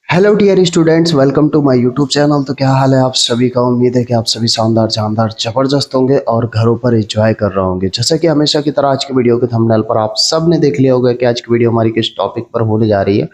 Hello dear students, welcome to my YouTube channel. तो क्या हाल है आप सभी का। उम्मीद है कि आप सभी शानदार शानदार जबरदस्त होंगे और घरों पर एंजॉय कर रहे होंगे। जैसे कि हमेशा की तरह आज की वीडियो के थंबनेल पर आप सब ने देख लिया होगा कि आज की वीडियो हमारी किस टॉपिक पर होने जा रही है।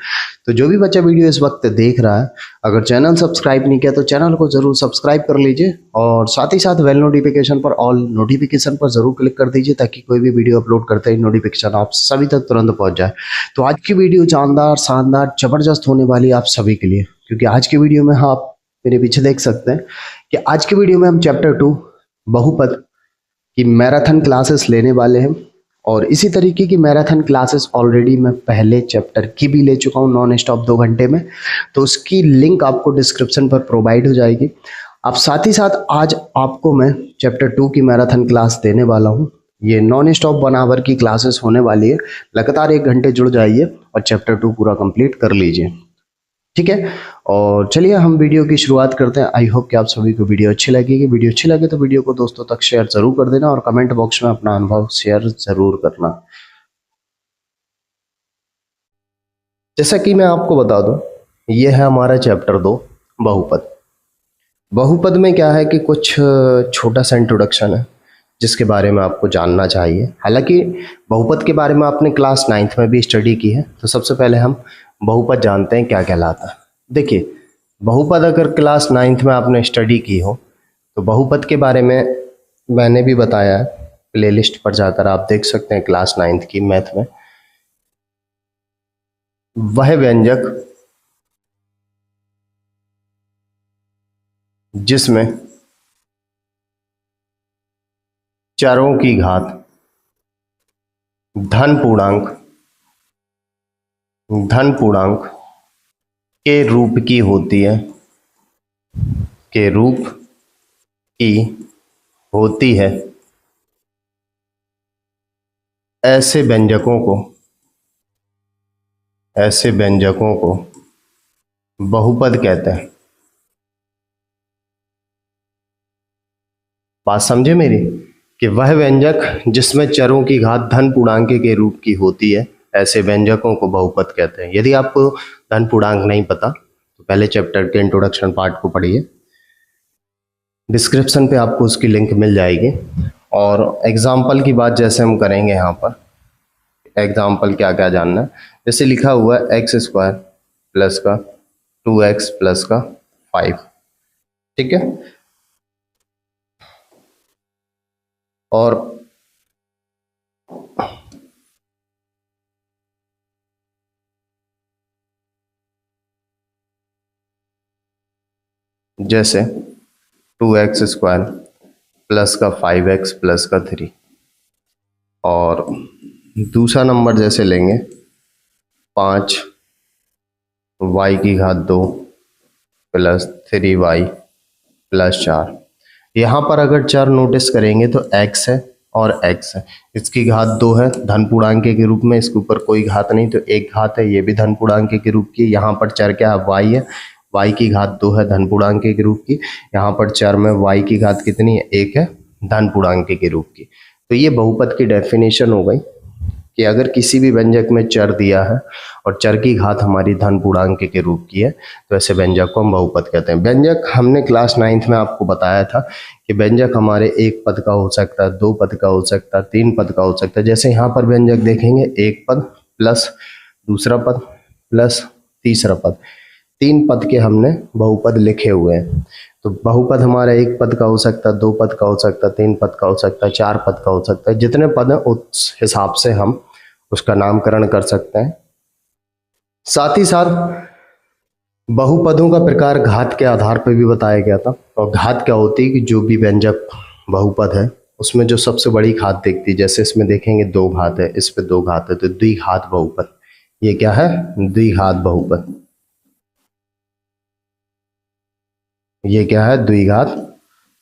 तो जो भी बच्चा वीडियो इस वक्त देख रहा है, अगर चैनल सब्सक्राइब नहीं किया तो चैनल को जरूर सब्सक्राइब कर लीजिए और साथ ही साथ बेल नोटिफिकेशन पर ऑल नोटिफिकेशन पर जरूर क्लिक कर दीजिए ताकि कोई भी वीडियो अपलोड करते ही नोटिफिकेशन आप सभी तक तुरंत पहुंच जाए। तो आज की वीडियो जानदार शानदार जबरदस्त होने वाली है आप सभी के लिए, क्योंकि आज की वीडियो में आप मेरे पीछे देख सकते हैं कि आज की वीडियो में हम चैप्टर 2 बहुपद की मैराथन क्लासेस लेने वाले हैं। और इसी तरीके की मैराथन क्लासेस ऑलरेडी मैं पहले चैप्टर की भी ले चुका हूँ नॉन स्टॉप 2 घंटे में, तो उसकी लिंक आपको डिस्क्रिप्शन पर प्रोवाइड हो जाएगी। अब साथ ही साथ आज आपको मैं चैप्टर 2 की मैराथन क्लास देने वाला हूँ। ये नॉन स्टॉप 1 आवर की क्लासेस होने वाली है, लगातार 1 घंटे जुड़ जाइए और चैप्टर 2 पूरा कंप्लीट कर लीजिए, ठीक है। और चलिए हम वीडियो की शुरुआत करते हैं। आई होप कि आप सभी को वीडियो अच्छी लगेगी। वीडियो अच्छी लगे तो वीडियो को दोस्तों तक शेयर जरूर कर देना और कमेंट बॉक्स में अपना अनुभव शेयर जरूर करना। जैसा कि मैं आपको बता दूं, ये है हमारा चैप्टर 2 बहुपद। बहुपद में क्या है कि कुछ छोटा सा इंट्रोडक्शन है जिसके बारे में आपको जानना चाहिए। हालांकि बहुपद के बारे में आपने क्लास 9th में भी स्टडी की है, तो सबसे पहले हम बहुपद जानते हैं क्या कहलाता है। देखिए, बहुपद अगर क्लास 9th में आपने स्टडी की हो तो बहुपद के बारे में मैंने भी बताया है, प्लेलिस्ट पर जाकर आप देख सकते हैं क्लास 9th की मैथ में। वह व्यंजक जिसमें चरों की घात धन पूर्णांक के रूप की होती है, के रूप की होती है, ऐसे व्यंजकों को बहुपद कहते हैं। बात समझे मेरी, कि वह व्यंजक जिसमें चरों की घात धन पूर्णांक के रूप की होती है, ऐसे व्यंजकों को बहुपद कहते हैं। यदि आपको धन पूर्णांक नहीं पता तो पहले चैप्टर के इंट्रोडक्शन पार्ट को पढ़िए, डिस्क्रिप्शन पे आपको उसकी लिंक मिल जाएगी। और एग्जाम्पल की बात जैसे हम करेंगे, यहाँ पर एग्जाम्पल क्या क्या जानना है, जैसे लिखा हुआ है x² प्लस का 2x प्लस का 5, ठीक है। और जैसे 2x² प्लस का 5x प्लस का 3, और दूसरा नंबर जैसे लेंगे 5y की घात 2 प्लस 3y प्लस 4। यहाँ पर अगर चर नोटिस करेंगे तो x है और x है, इसकी घात 2 है धन पूर्णांक के रूप में, इसके ऊपर कोई घात नहीं तो एक घात है, ये भी धन पूर्णांक के रूप की। यहाँ पर चर क्या है, y है, y की घात 2 है धन पूर्णांक के रूप की। यहाँ पर चर में y की घात कितनी है, 1 है धन पूर्णांक के रूप की। तो ये बहुपद की डेफिनेशन हो गई कि अगर किसी भी व्यंजक में चर दिया है और चर की घात हमारी धन पूर्णांक के रूप की है तो ऐसे व्यंजक को हम बहुपद कहते हैं। व्यंजक हमने क्लास 9th में आपको बताया था कि व्यंजक हमारे 1 पद का हो सकता है, 2 पद का हो सकता है, 3 पद का हो सकता है। जैसे यहाँ पर व्यंजक देखेंगे 1 पद प्लस दूसरा पद प्लस तीसरा पद, 3 पद के हमने बहुपद लिखे हुए हैं। तो बहुपद हमारा 1 पद का हो सकता है, 2 पद का हो सकता है, 3 पद का हो सकता है, 4 पद का हो सकता है। जितने पद हैं उस हिसाब से हम उसका नामकरण कर सकते हैं। साथ ही साथ बहुपदों का प्रकार घात के आधार पर भी बताया गया था। और घात क्या होती है कि जो भी व्यंजक बहुपद है उसमें जो सबसे बड़ी घात दिखती है, जैसे इसमें देखेंगे 2 घात है, इस पे 2 घात है, तो द्विघात बहुपद। ये क्या है, द्विघात बहुपद। ये क्या है, द्विघात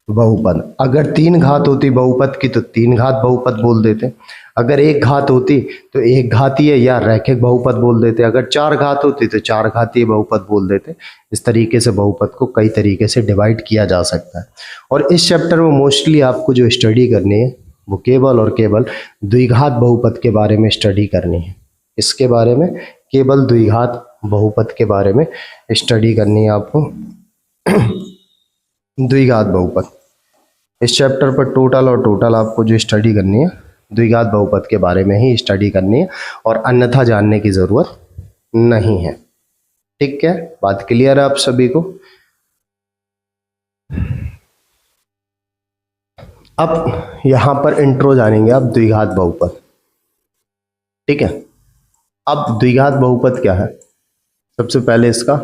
बहुपद। अगर 3 घात होती बहुपद की तो 3 घात बहुपद बोल देते। अगर 1 घात होती तो 1 घातीय या रैखिक बहुपद बोल देते। अगर 4 घात होती तो 4 घातीय बहुपद बोल देते। इस तरीके से बहुपद को कई तरीके से डिवाइड किया जा सकता है। और इस चैप्टर में मोस्टली आपको जो स्टडी करनी है वो केवल और केवल द्विघात बहुपद के बारे में स्टडी करनी है। इसके बारे में केवल द्विघात बहुपद के बारे में स्टडी करनी है आपको। द्विघात बहुपद, इस चैप्टर पर टोटल आपको जो स्टडी करनी है द्विघात बहुपद के बारे में ही स्टडी करनी है और अन्यथा जानने की ज़रूरत नहीं है। ठीक है, बात क्लियर है आप सभी को। अब यहां पर इंट्रो जानेंगे आप द्विघात बहुपद। ठीक है, अब द्विघात बहुपद क्या है, सबसे पहले इसका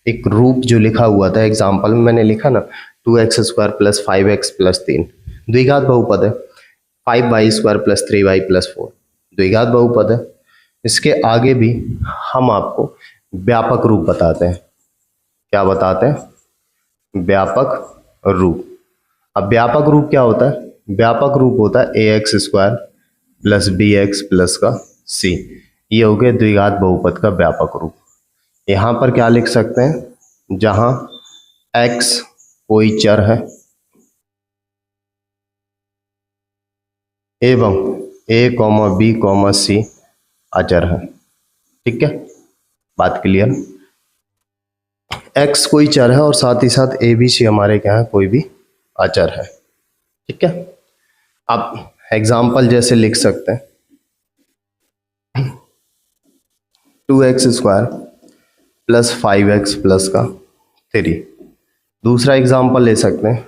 एक रूप जो लिखा हुआ था एग्जाम्पल में मैंने लिखा ना 2x² + 5x + 3 द्विघात बहुपद है। 5y² + 3y + 4 द्विघात बहुपद है। इसके आगे भी हम आपको व्यापक रूप बताते हैं। क्या बताते हैं? व्यापक रूप। अब व्यापक रूप क्या होता है? व्यापक रूप होता है ax² + bx + c। ये हो गया द्विघात बहुपद का व्यापक रूप। यहाँ पर क्या लिख सकते हैं? जहाँ x कोई चर है एवं a, b, c अचर है। ठीक है, बात क्लियर। x कोई चर है और साथ ही साथ a, b, c हमारे क्या है? कोई भी अचर है। ठीक है, आप एग्जाम्पल जैसे लिख सकते हैं 2x² + 5x + 3। दूसरा एग्जाम्पल ले सकते हैं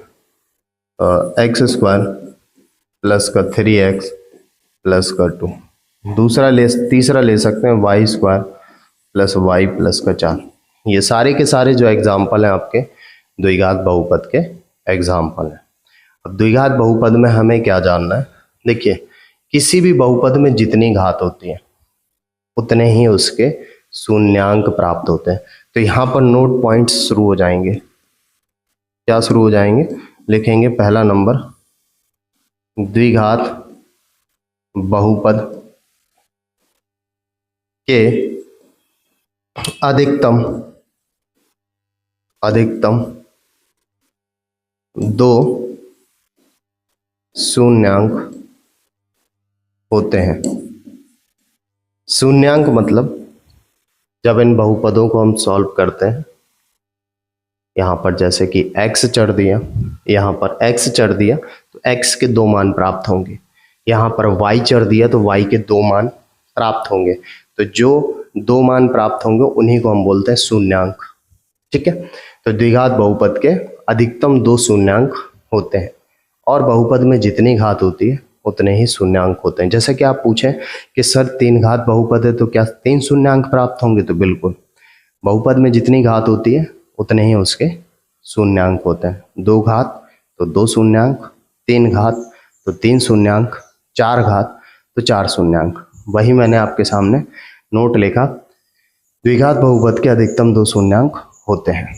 x² + 3x + 2। तीसरा ले सकते हैं y² + y + 4। ये सारे के सारे जो एग्जाम्पल हैं आपके द्विघात बहुपद के एग्जाम्पल हैं। अब द्विघात बहुपद में हमें क्या जानना है? देखिए, किसी भी बहुपद में जितनी घात होती है उतने ही उसके शून्यांक प्राप्त होते हैं। तो यहाँ पर नोट पॉइंट्स शुरू हो जाएंगे। क्या शुरू हो जाएंगे? लिखेंगे पहला नंबर द्विघात बहुपद के अधिकतम 2 शून्यांक होते हैं। शून्यांक मतलब जब इन बहुपदों को हम सॉल्व करते हैं, यहाँ पर जैसे कि x चढ़ दिया, यहाँ पर x चढ़ दिया तो x के 2 मान प्राप्त होंगे। यहाँ पर y चढ़ दिया तो y के 2 मान प्राप्त होंगे। तो जो 2 मान प्राप्त होंगे उन्हीं को हम बोलते हैं शून्यांक। ठीक है, तो द्विघात बहुपद के अधिकतम 2 शून्यांक होते हैं और बहुपद में जितनी घात होती है उतने ही शून्यांक होते हैं। जैसे कि आप पूछें कि सर 3 घात बहुपद है तो क्या 3 शून्यांक प्राप्त होंगे? तो बिल्कुल, बहुपद में जितनी घात होती है उतने ही उसके शून्यांक होते हैं। 2 घात तो 2 शून्यांक, 3 घात तो 3 शून्यांक, 4 घात तो 4 शून्यांक। वही मैंने आपके सामने नोट लिखा, द्विघात बहुपद के अधिकतम 2 शून्यांक होते हैं।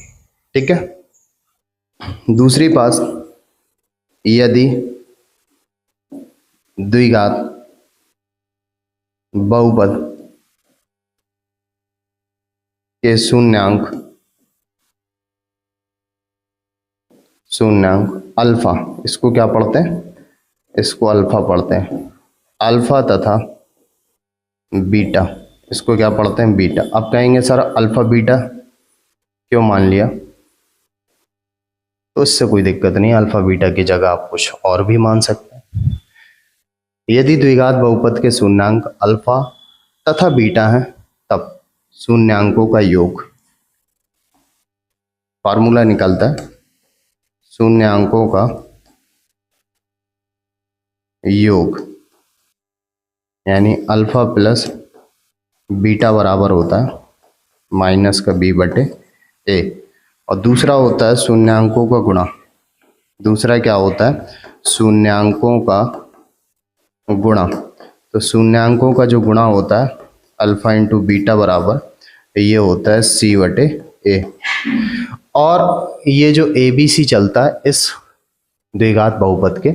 ठीक है, दूसरी बात, यदि द्विघात बहुपद के शून्यांक अल्फा, इसको क्या पढ़ते हैं? इसको अल्फा पढ़ते हैं। अल्फा तथा बीटा, इसको क्या पढ़ते हैं? बीटा। अब कहेंगे सर अल्फा बीटा क्यों मान लिया? तो इससे कोई दिक्कत नहीं, अल्फा बीटा की जगह आप कुछ और भी मान सकते हैं। यदि द्विघात बहुपद के शून्यांक अल्फा तथा बीटा है तब शून्यांकों का योग, फार्मूला निकलता है शून्यांकों का योग, यानी अल्फा प्लस बीटा बराबर होता है -b/a। और दूसरा होता है शून्यांकों का गुणा। दूसरा क्या होता है? शून्यांकों का गुणा। तो शून्यांकों का जो गुणा होता है अल्फा इंटू बीटा बराबर ये होता है c/a। और ये जो ABC चलता है इस द्विघात बहुपद के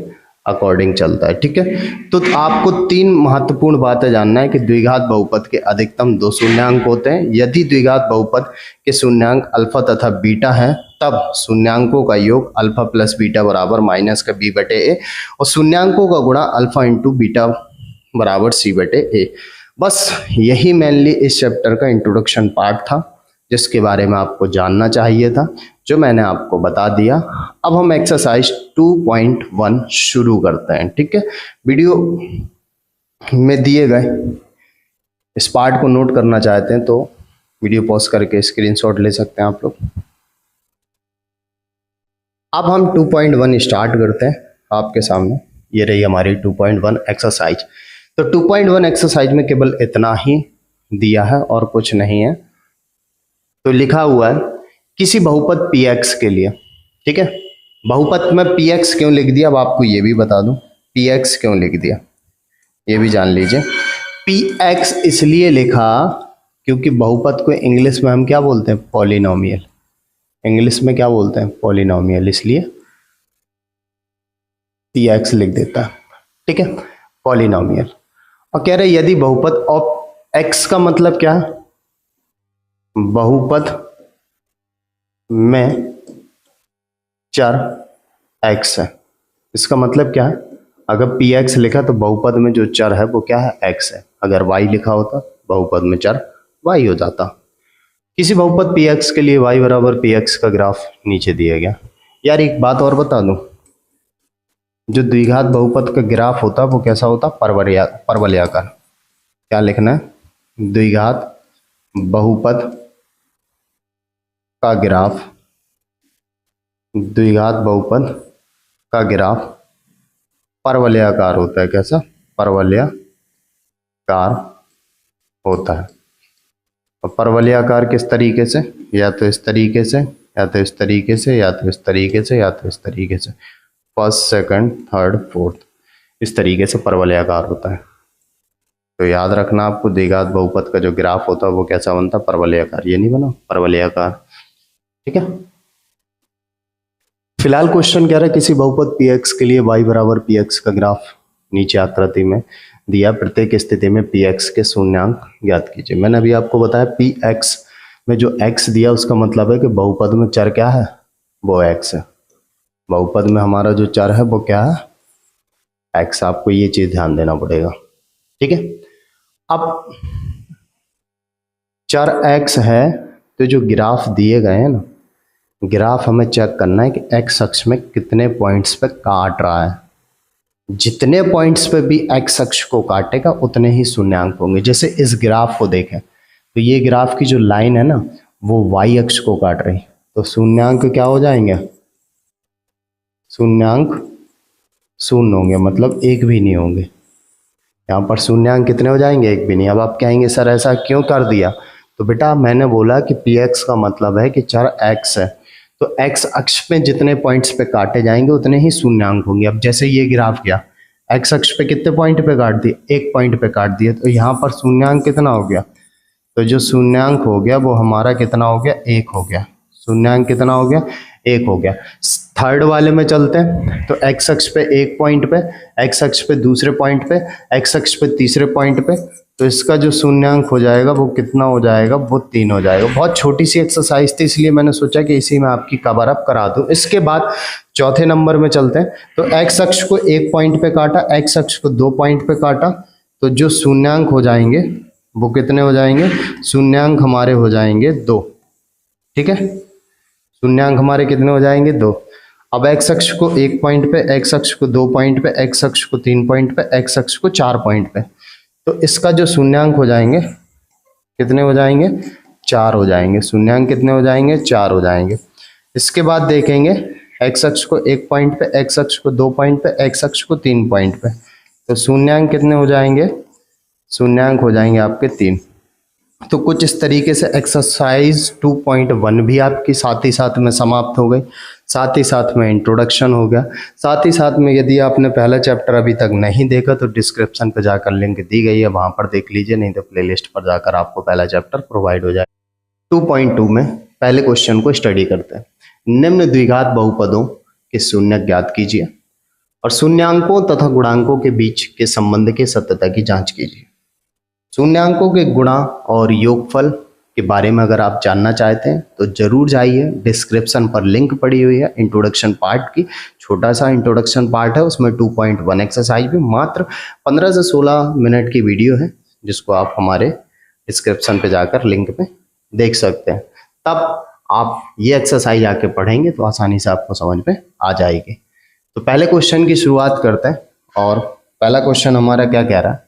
अकॉर्डिंग चलता है। ठीक है, तो आपको 3 महत्वपूर्ण बातें जानना है कि द्विघात बहुपद के अधिकतम 2 शून्यांक होते हैं। यदि द्विघात बहुपद के शून्यांक अल्फा तथा बीटा है तब शून्यांकों का योग अल्फा प्लस बीटा बराबर -b/a और शून्यांकों का गुणा अल्फा इंटू बीटा बराबर c/a। बस यही मेनली इस चैप्टर का इंट्रोडक्शन पार्ट था जिसके बारे में आपको जानना चाहिए था, जो मैंने आपको बता दिया। अब हम एक्सरसाइज 2.1 शुरू करते हैं। ठीक है, वीडियो में दिए गए इस पार्ट को नोट करना चाहते हैं तो वीडियो पॉज करके स्क्रीनशॉट ले सकते हैं आप लोग। अब हम 2.1 स्टार्ट करते हैं। आपके सामने ये रही हमारी 2.1 एक्सरसाइज। तो 2.1 एक्सरसाइज में केवल इतना ही दिया है और कुछ नहीं है। तो लिखा हुआ है किसी बहुपद px के लिए, ठीक है, बहुपद में px क्यों लिख दिया अब आपको ये भी बता दूं, px क्यों लिख दिया ये भी जान लीजिए। px इसलिए लिखा क्योंकि बहुपद को इंग्लिश में हम क्या बोलते हैं, पॉलिनोमियल। इंग्लिश में क्या बोलते हैं, पॉलिनोमियल, इसलिए px लिख देता है। ठीक है, पॉलिनोमियल। और कह रहे यदि बहुपद ऑफ x का मतलब क्या है, बहुपद में चर x है। इसका मतलब क्या है, अगर px लिखा तो बहुपद में जो चर है वो क्या है, x है। अगर y लिखा होता बहुपद में चर y हो जाता। किसी बहुपद px के लिए y बराबर px का ग्राफ नीचे दिया गया। यार एक बात और बता दूं, जो द्विघात बहुपद का ग्राफ होता वो कैसा होता, परवलयाकार। क्या लिखना है, द्विघात बहुपद का ग्राफ, द्विघात बहुपद का ग्राफ परवलयाकार होता है। कैसा, परवलयाकार होता है। और परवलयाकार किस तरीके से, या तो इस तरीके से, या तो इस तरीके से, या तो इस तरीके से, या तो इस तरीके से, फर्स्ट सेकंड थर्ड फोर्थ, इस तरीके से परवलयाकार होता है। तो याद रखना आपको, द्विघात बहुपद का जो ग्राफ होता है वो कैसा बनता, परवलयाकार। ये नहीं बना, परवलयाकार। ठीक है, फिलहाल क्वेश्चन कह रहा है किसी बहुपद px के लिए y बराबर px का ग्राफ नीचे आकृति में दिया, प्रत्येक स्थिति में px के शून्यांक ज्ञात कीजिए। मैंने अभी आपको बताया px में जो x दिया उसका मतलब है कि बहुपद में चर क्या है, वो x है। बहुपद में हमारा जो चर है वो क्या है, x। आपको ये चीज ध्यान देना पड़ेगा। ठीक है, अब चर x है तो जो ग्राफ दिए गए हैं ना, ग्राफ हमें चेक करना है कि x अक्ष में कितने पॉइंट्स पे काट रहा है। जितने पॉइंट्स पे भी x अक्ष को काटेगा उतने ही शून्यांक होंगे। जैसे इस ग्राफ को देखें तो ये ग्राफ की जो लाइन है ना वो y अक्ष को काट रही, तो शून्यांक क्या हो जाएंगे, शून्यांक शून्य होंगे, मतलब एक भी नहीं होंगे। यहाँ पर शून्यांक कितने हो जाएंगे, एक भी नहीं। अब आप कहेंगे सर ऐसा क्यों कर दिया, तो बेटा मैंने बोला कि px का मतलब है कि चर x है, तो x अक्ष पे जितने पॉइंट्स पे काटे जाएंगे उतने ही शून्यांक होंगे। अब जैसे ये ग्राफ गया, x अक्ष पे कितने पॉइंट पे काट दिए, एक पॉइंट पे काट दिए, तो यहाँ पर शून्यांक कितना हो गया, तो जो शून्यांक हो गया वो हमारा कितना हो गया, एक हो गया। शून्यांक कितना हो गया, एक हो गया। थर्ड वाले में चलते हैं तो x अक्ष पे एक पॉइंट पे, x अक्ष पे दूसरे पॉइंट पे, x अक्ष पे तीसरे पॉइंट पे, तो इसका जो शून्यांक हो जाएगा वो कितना हो जाएगा, वो 3 हो जाएगा। बहुत छोटी सी एक्सरसाइज थी इसलिए मैंने सोचा कि इसी में आपकी कवर अप करा दूं। इसके बाद चौथे नंबर में चलते हैं। तो x अक्ष को एक पॉइंट पे काटा, x अक्ष को 2 पॉइंट पे काटा, तो जो शून्यांक हो जाएंगे वो कितने हो जाएंगे, शून्यांक हमारे हो जाएंगे 2। ठीक है, शून्यांक हमारे कितने हो जाएंगे, 2। अब x अक्ष को एक पॉइंट पे, x अक्ष को 2 पॉइंट पे, x अक्ष को 3 पॉइंट पे, x अक्ष को 4 पॉइंट पे, तो इसका जो शून्यांक हो जाएंगे कितने हो जाएंगे, 4 हो जाएंगे। शून्यांक कितने हो जाएंगे, 4 हो जाएंगे। इसके बाद देखेंगे x अक्ष को एक पॉइंट पे, x अक्ष को 2 पॉइंट पे, x अक्ष को 3 पॉइंट पे, तो शून्यांक कितने हो जाएंगे, शून्यांक हो जाएंगे आपके 3। तो कुछ इस तरीके से एक्सरसाइज 2.1 भी आपकी साथ ही साथ में समाप्त हो गई, साथ ही साथ में इंट्रोडक्शन हो गया। साथ ही साथ में यदि आपने पहला चैप्टर अभी तक नहीं देखा तो डिस्क्रिप्शन पे जाकर लिंक दी गई है, वहां पर देख लीजिए, नहीं तो प्लेलिस्ट पर जाकर आपको पहला चैप्टर प्रोवाइड हो जाए। 2.2 में पहले क्वेश्चन को स्टडी करते हैं। निम्न द्विघात बहुपदों के शून्य ज्ञात कीजिए और शून्यांकों तथा गुणांकों के बीच के संबंध के सत्यता की जांच कीजिए। शून्यांकों के गुणा और योगफल के बारे में अगर आप जानना चाहते हैं तो जरूर जाइए, डिस्क्रिप्शन पर लिंक पड़ी हुई है इंट्रोडक्शन पार्ट की। छोटा सा इंट्रोडक्शन पार्ट है, उसमें 2.1 एक्सरसाइज भी मात्र 15 से 16 मिनट की वीडियो है जिसको आप हमारे डिस्क्रिप्शन पे जाकर लिंक पे देख सकते हैं। तब आप ये एक्सरसाइज आके पढ़ेंगे तो आसानी से आपको समझ में आ जाएगी। तो पहले क्वेश्चन की शुरुआत करते हैं और पहला क्वेश्चन हमारा क्या कह रहा है,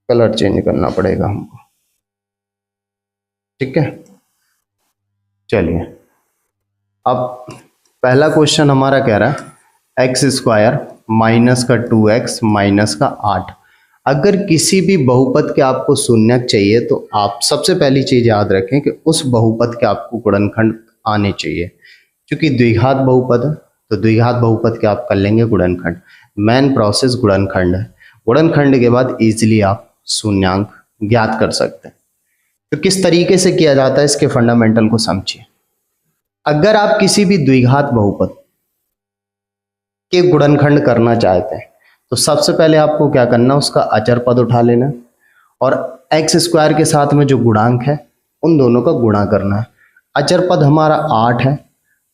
कलर चेंज करना पड़ेगा हमको, ठीक है। चलिए, अब पहला क्वेश्चन हमारा कह रहा है एक्स स्क्वायर माइनस का 2x माइनस का 8। अगर किसी भी बहुपद के आपको शून्यक चाहिए तो आप सबसे पहली चीज याद रखें कि उस बहुपद के आपको गुणनखंड आने चाहिए। क्योंकि द्विघात बहुपद है तो द्विघात बहुपद के आप कर लेंगे गुणनखंड। मेन प्रोसेस गुणनखंड है। गुणनखंड के बाद इजीली आप शून्यांक ज्ञात कर सकते हैं। तो किस तरीके से किया जाता है इसके फंडामेंटल को समझिए। अगर आप किसी भी द्विघात बहुपद के गुणनखंड करना चाहते हैं तो सबसे पहले आपको क्या करना, उसका अचर पद उठा लेना और एक्स स्क्वायर के साथ में जो गुणांक है उन दोनों का गुणा करना है। अचर पद हमारा 8 है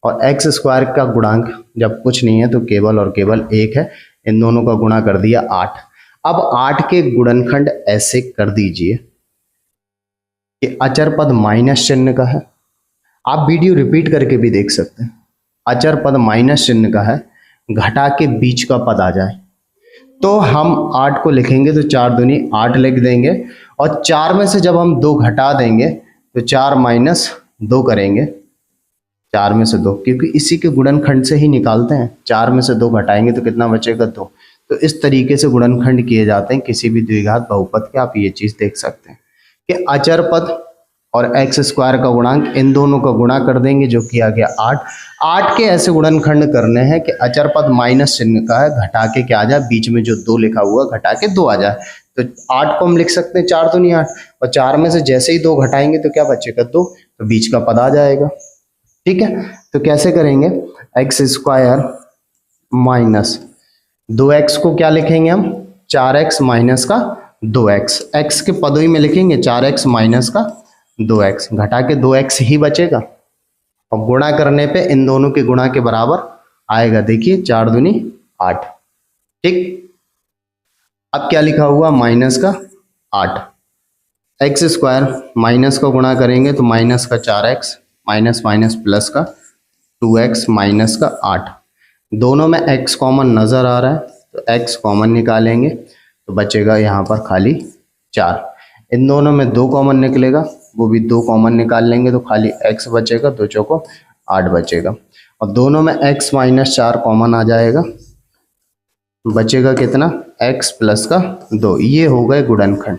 और एक्स स्क्वायर का गुणांक जब कुछ नहीं है तो केवल और केवल 1 है। इन दोनों का गुणा कर दिया 8। अब 8 के गुणनखंड ऐसे कर दीजिए कि अचर पद माइनस चिन्ह का है। आप वीडियो रिपीट करके भी देख सकते हैं। अचर पद माइनस चिन्ह का है, घटा के बीच का पद आ जाए तो हम 8 को लिखेंगे तो 4 दूनी 8 लिख देंगे और 4 में से जब हम 2 घटा देंगे तो 4 माइनस 2 करेंगे। 4 में से 2, क्योंकि इसी के गुणनखंड से ही निकालते हैं। 4 में से 2 घटाएंगे तो कितना बचेगा, 2। तो इस तरीके से गुणनखंड किए जाते हैं किसी भी द्विघात बहुपद के। आप ये चीज देख सकते हैं कि अचर पद और एक्स स्क्वायर का गुणांक इन दोनों का गुणा कर देंगे जो कि आ गया 8। 8 के ऐसे गुणनखंड करने हैं कि अचर पद माइनस चिन्ह का है, घटा के क्या आ जाए, बीच में जो 2 लिखा हुआ घटा के 2 आ जाए। तो 8 को हम लिख सकते हैं 4 दूनी 8 और 4 में से जैसे ही 2 घटाएंगे तो क्या बचेगा, 2। तो बीच का पद आ जाएगा, ठीक है। तो कैसे करेंगे, एक्स स्क्वायर माइनस 2x को क्या लिखेंगे हम, 4x माइनस का 2x। x के पदों में लिखेंगे 4x माइनस का 2x, घटा के 2x ही बचेगा और गुणा करने पे इन दोनों के गुणा के बराबर आएगा। देखिए 4 दूनी 8, ठीक। अब क्या लिखा हुआ, माइनस का 8। एक्स स्क्वायर माइनस का गुणा करेंगे तो माइनस का 4x माइनस माइनस प्लस का 2x माइनस का 8। दोनों में x कॉमन नजर आ रहा है तो x कॉमन निकालेंगे तो बचेगा यहाँ पर खाली 4। इन दोनों में 2 कॉमन निकलेगा, वो भी 2 कॉमन निकाल लेंगे तो खाली x बचेगा, 2 चौको 8 बचेगा। और दोनों में x माइनस 4 कॉमन आ जाएगा, बचेगा कितना, x प्लस का 2। ये हो गए गुणनखंड,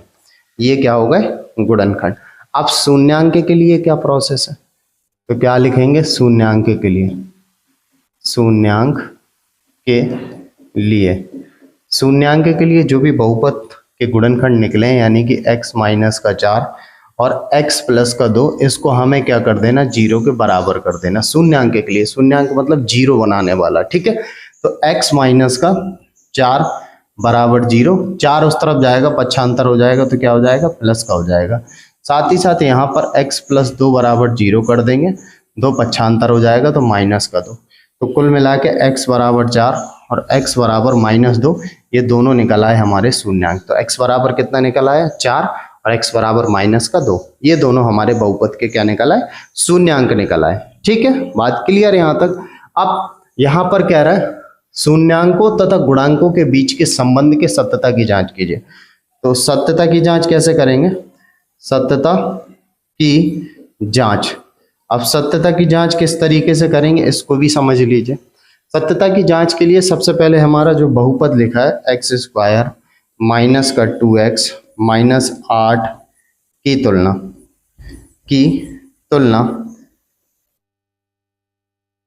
ये क्या हो गए गुणनखंड। अब शून्यांक के लिए क्या प्रोसेस है, तो क्या लिखेंगे, शून्यांक के लिए, शून्यांक के लिए, शून्यांक के लिए जो भी बहुपद के गुणनखंड निकले यानी कि x माइनस का 4 और x प्लस का 2, इसको हमें क्या कर देना, 0 के बराबर कर देना। शून्यांक के लिए, शून्यांक मतलब 0 बनाने वाला, ठीक है। तो x माइनस का 4 बराबर 0, 4 उस तरफ जाएगा, पक्षांतर हो जाएगा तो क्या हो जाएगा, प्लस का हो जाएगा। साथ ही साथ यहाँ पर x प्लस 2 बराबर 0 कर देंगे, 2 पक्षांतर हो जाएगा तो माइनस का 2। तो कुल मिला के x बराबर 4 और x बराबर माइनस 2, ये दोनों निकल आए हमारे शून्यांक। तो x बराबर कितना निकल आया, 4 और x बराबर माइनस का 2, ये दोनों हमारे बहुपद के क्या निकल आए, शून्यांक निकल आए, ठीक है। बात क्लियर यहाँ तक। अब यहाँ पर कह रहा है शून्यांकों तथा गुणांकों के बीच के संबंध के सत्यता की जांच कीजिए। तो सत्यता की जांच कैसे करेंगे, सत्यता की जांच। अब सत्यता की जांच किस तरीके से करेंगे इसको भी समझ लीजिए। सत्यता की जांच के लिए सबसे पहले हमारा जो बहुपद लिखा है एक्स स्क्वायर माइनस का 2x माइनस 8 की तुलना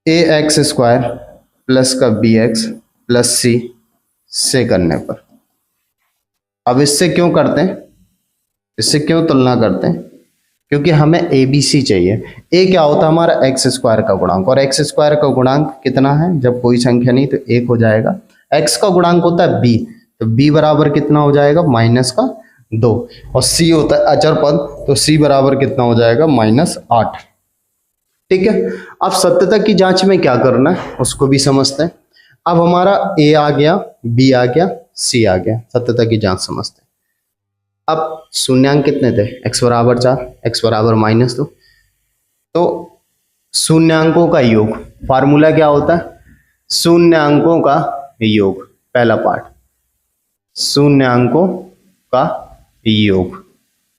ए एक्स स्क्वायर प्लस का बी एक्स प्लस सी से करने पर। अब इससे क्यों करते हैं, इससे क्यों तुलना करते हैं, क्योंकि हमें ए बी सी चाहिए। ए क्या होता है हमारा एक्स स्क्वायर का गुणांक, और एक्स स्क्वायर का गुणांक कितना है, जब कोई संख्या नहीं तो 1 हो जाएगा। एक्स का गुणांक होता है बी, तो बी बराबर कितना हो जाएगा, माइनस का 2। और सी होता है अचर पद, तो सी बराबर कितना हो जाएगा, माइनस 8। ठीक है। अब सत्यता की जांच में क्या करना है उसको भी समझते हैं। अब हमारा ए आ गया, बी आ गया, सी आ गया। सत्यता की जांच समझते हैं। अब शून्यांक कितने थे? x बराबर 4, x बराबर -2। तो शून्यांकों का योग, फार्मूला क्या होता है? शून्यांकों का योग, पहला पार्ट, शून्यांकों का योग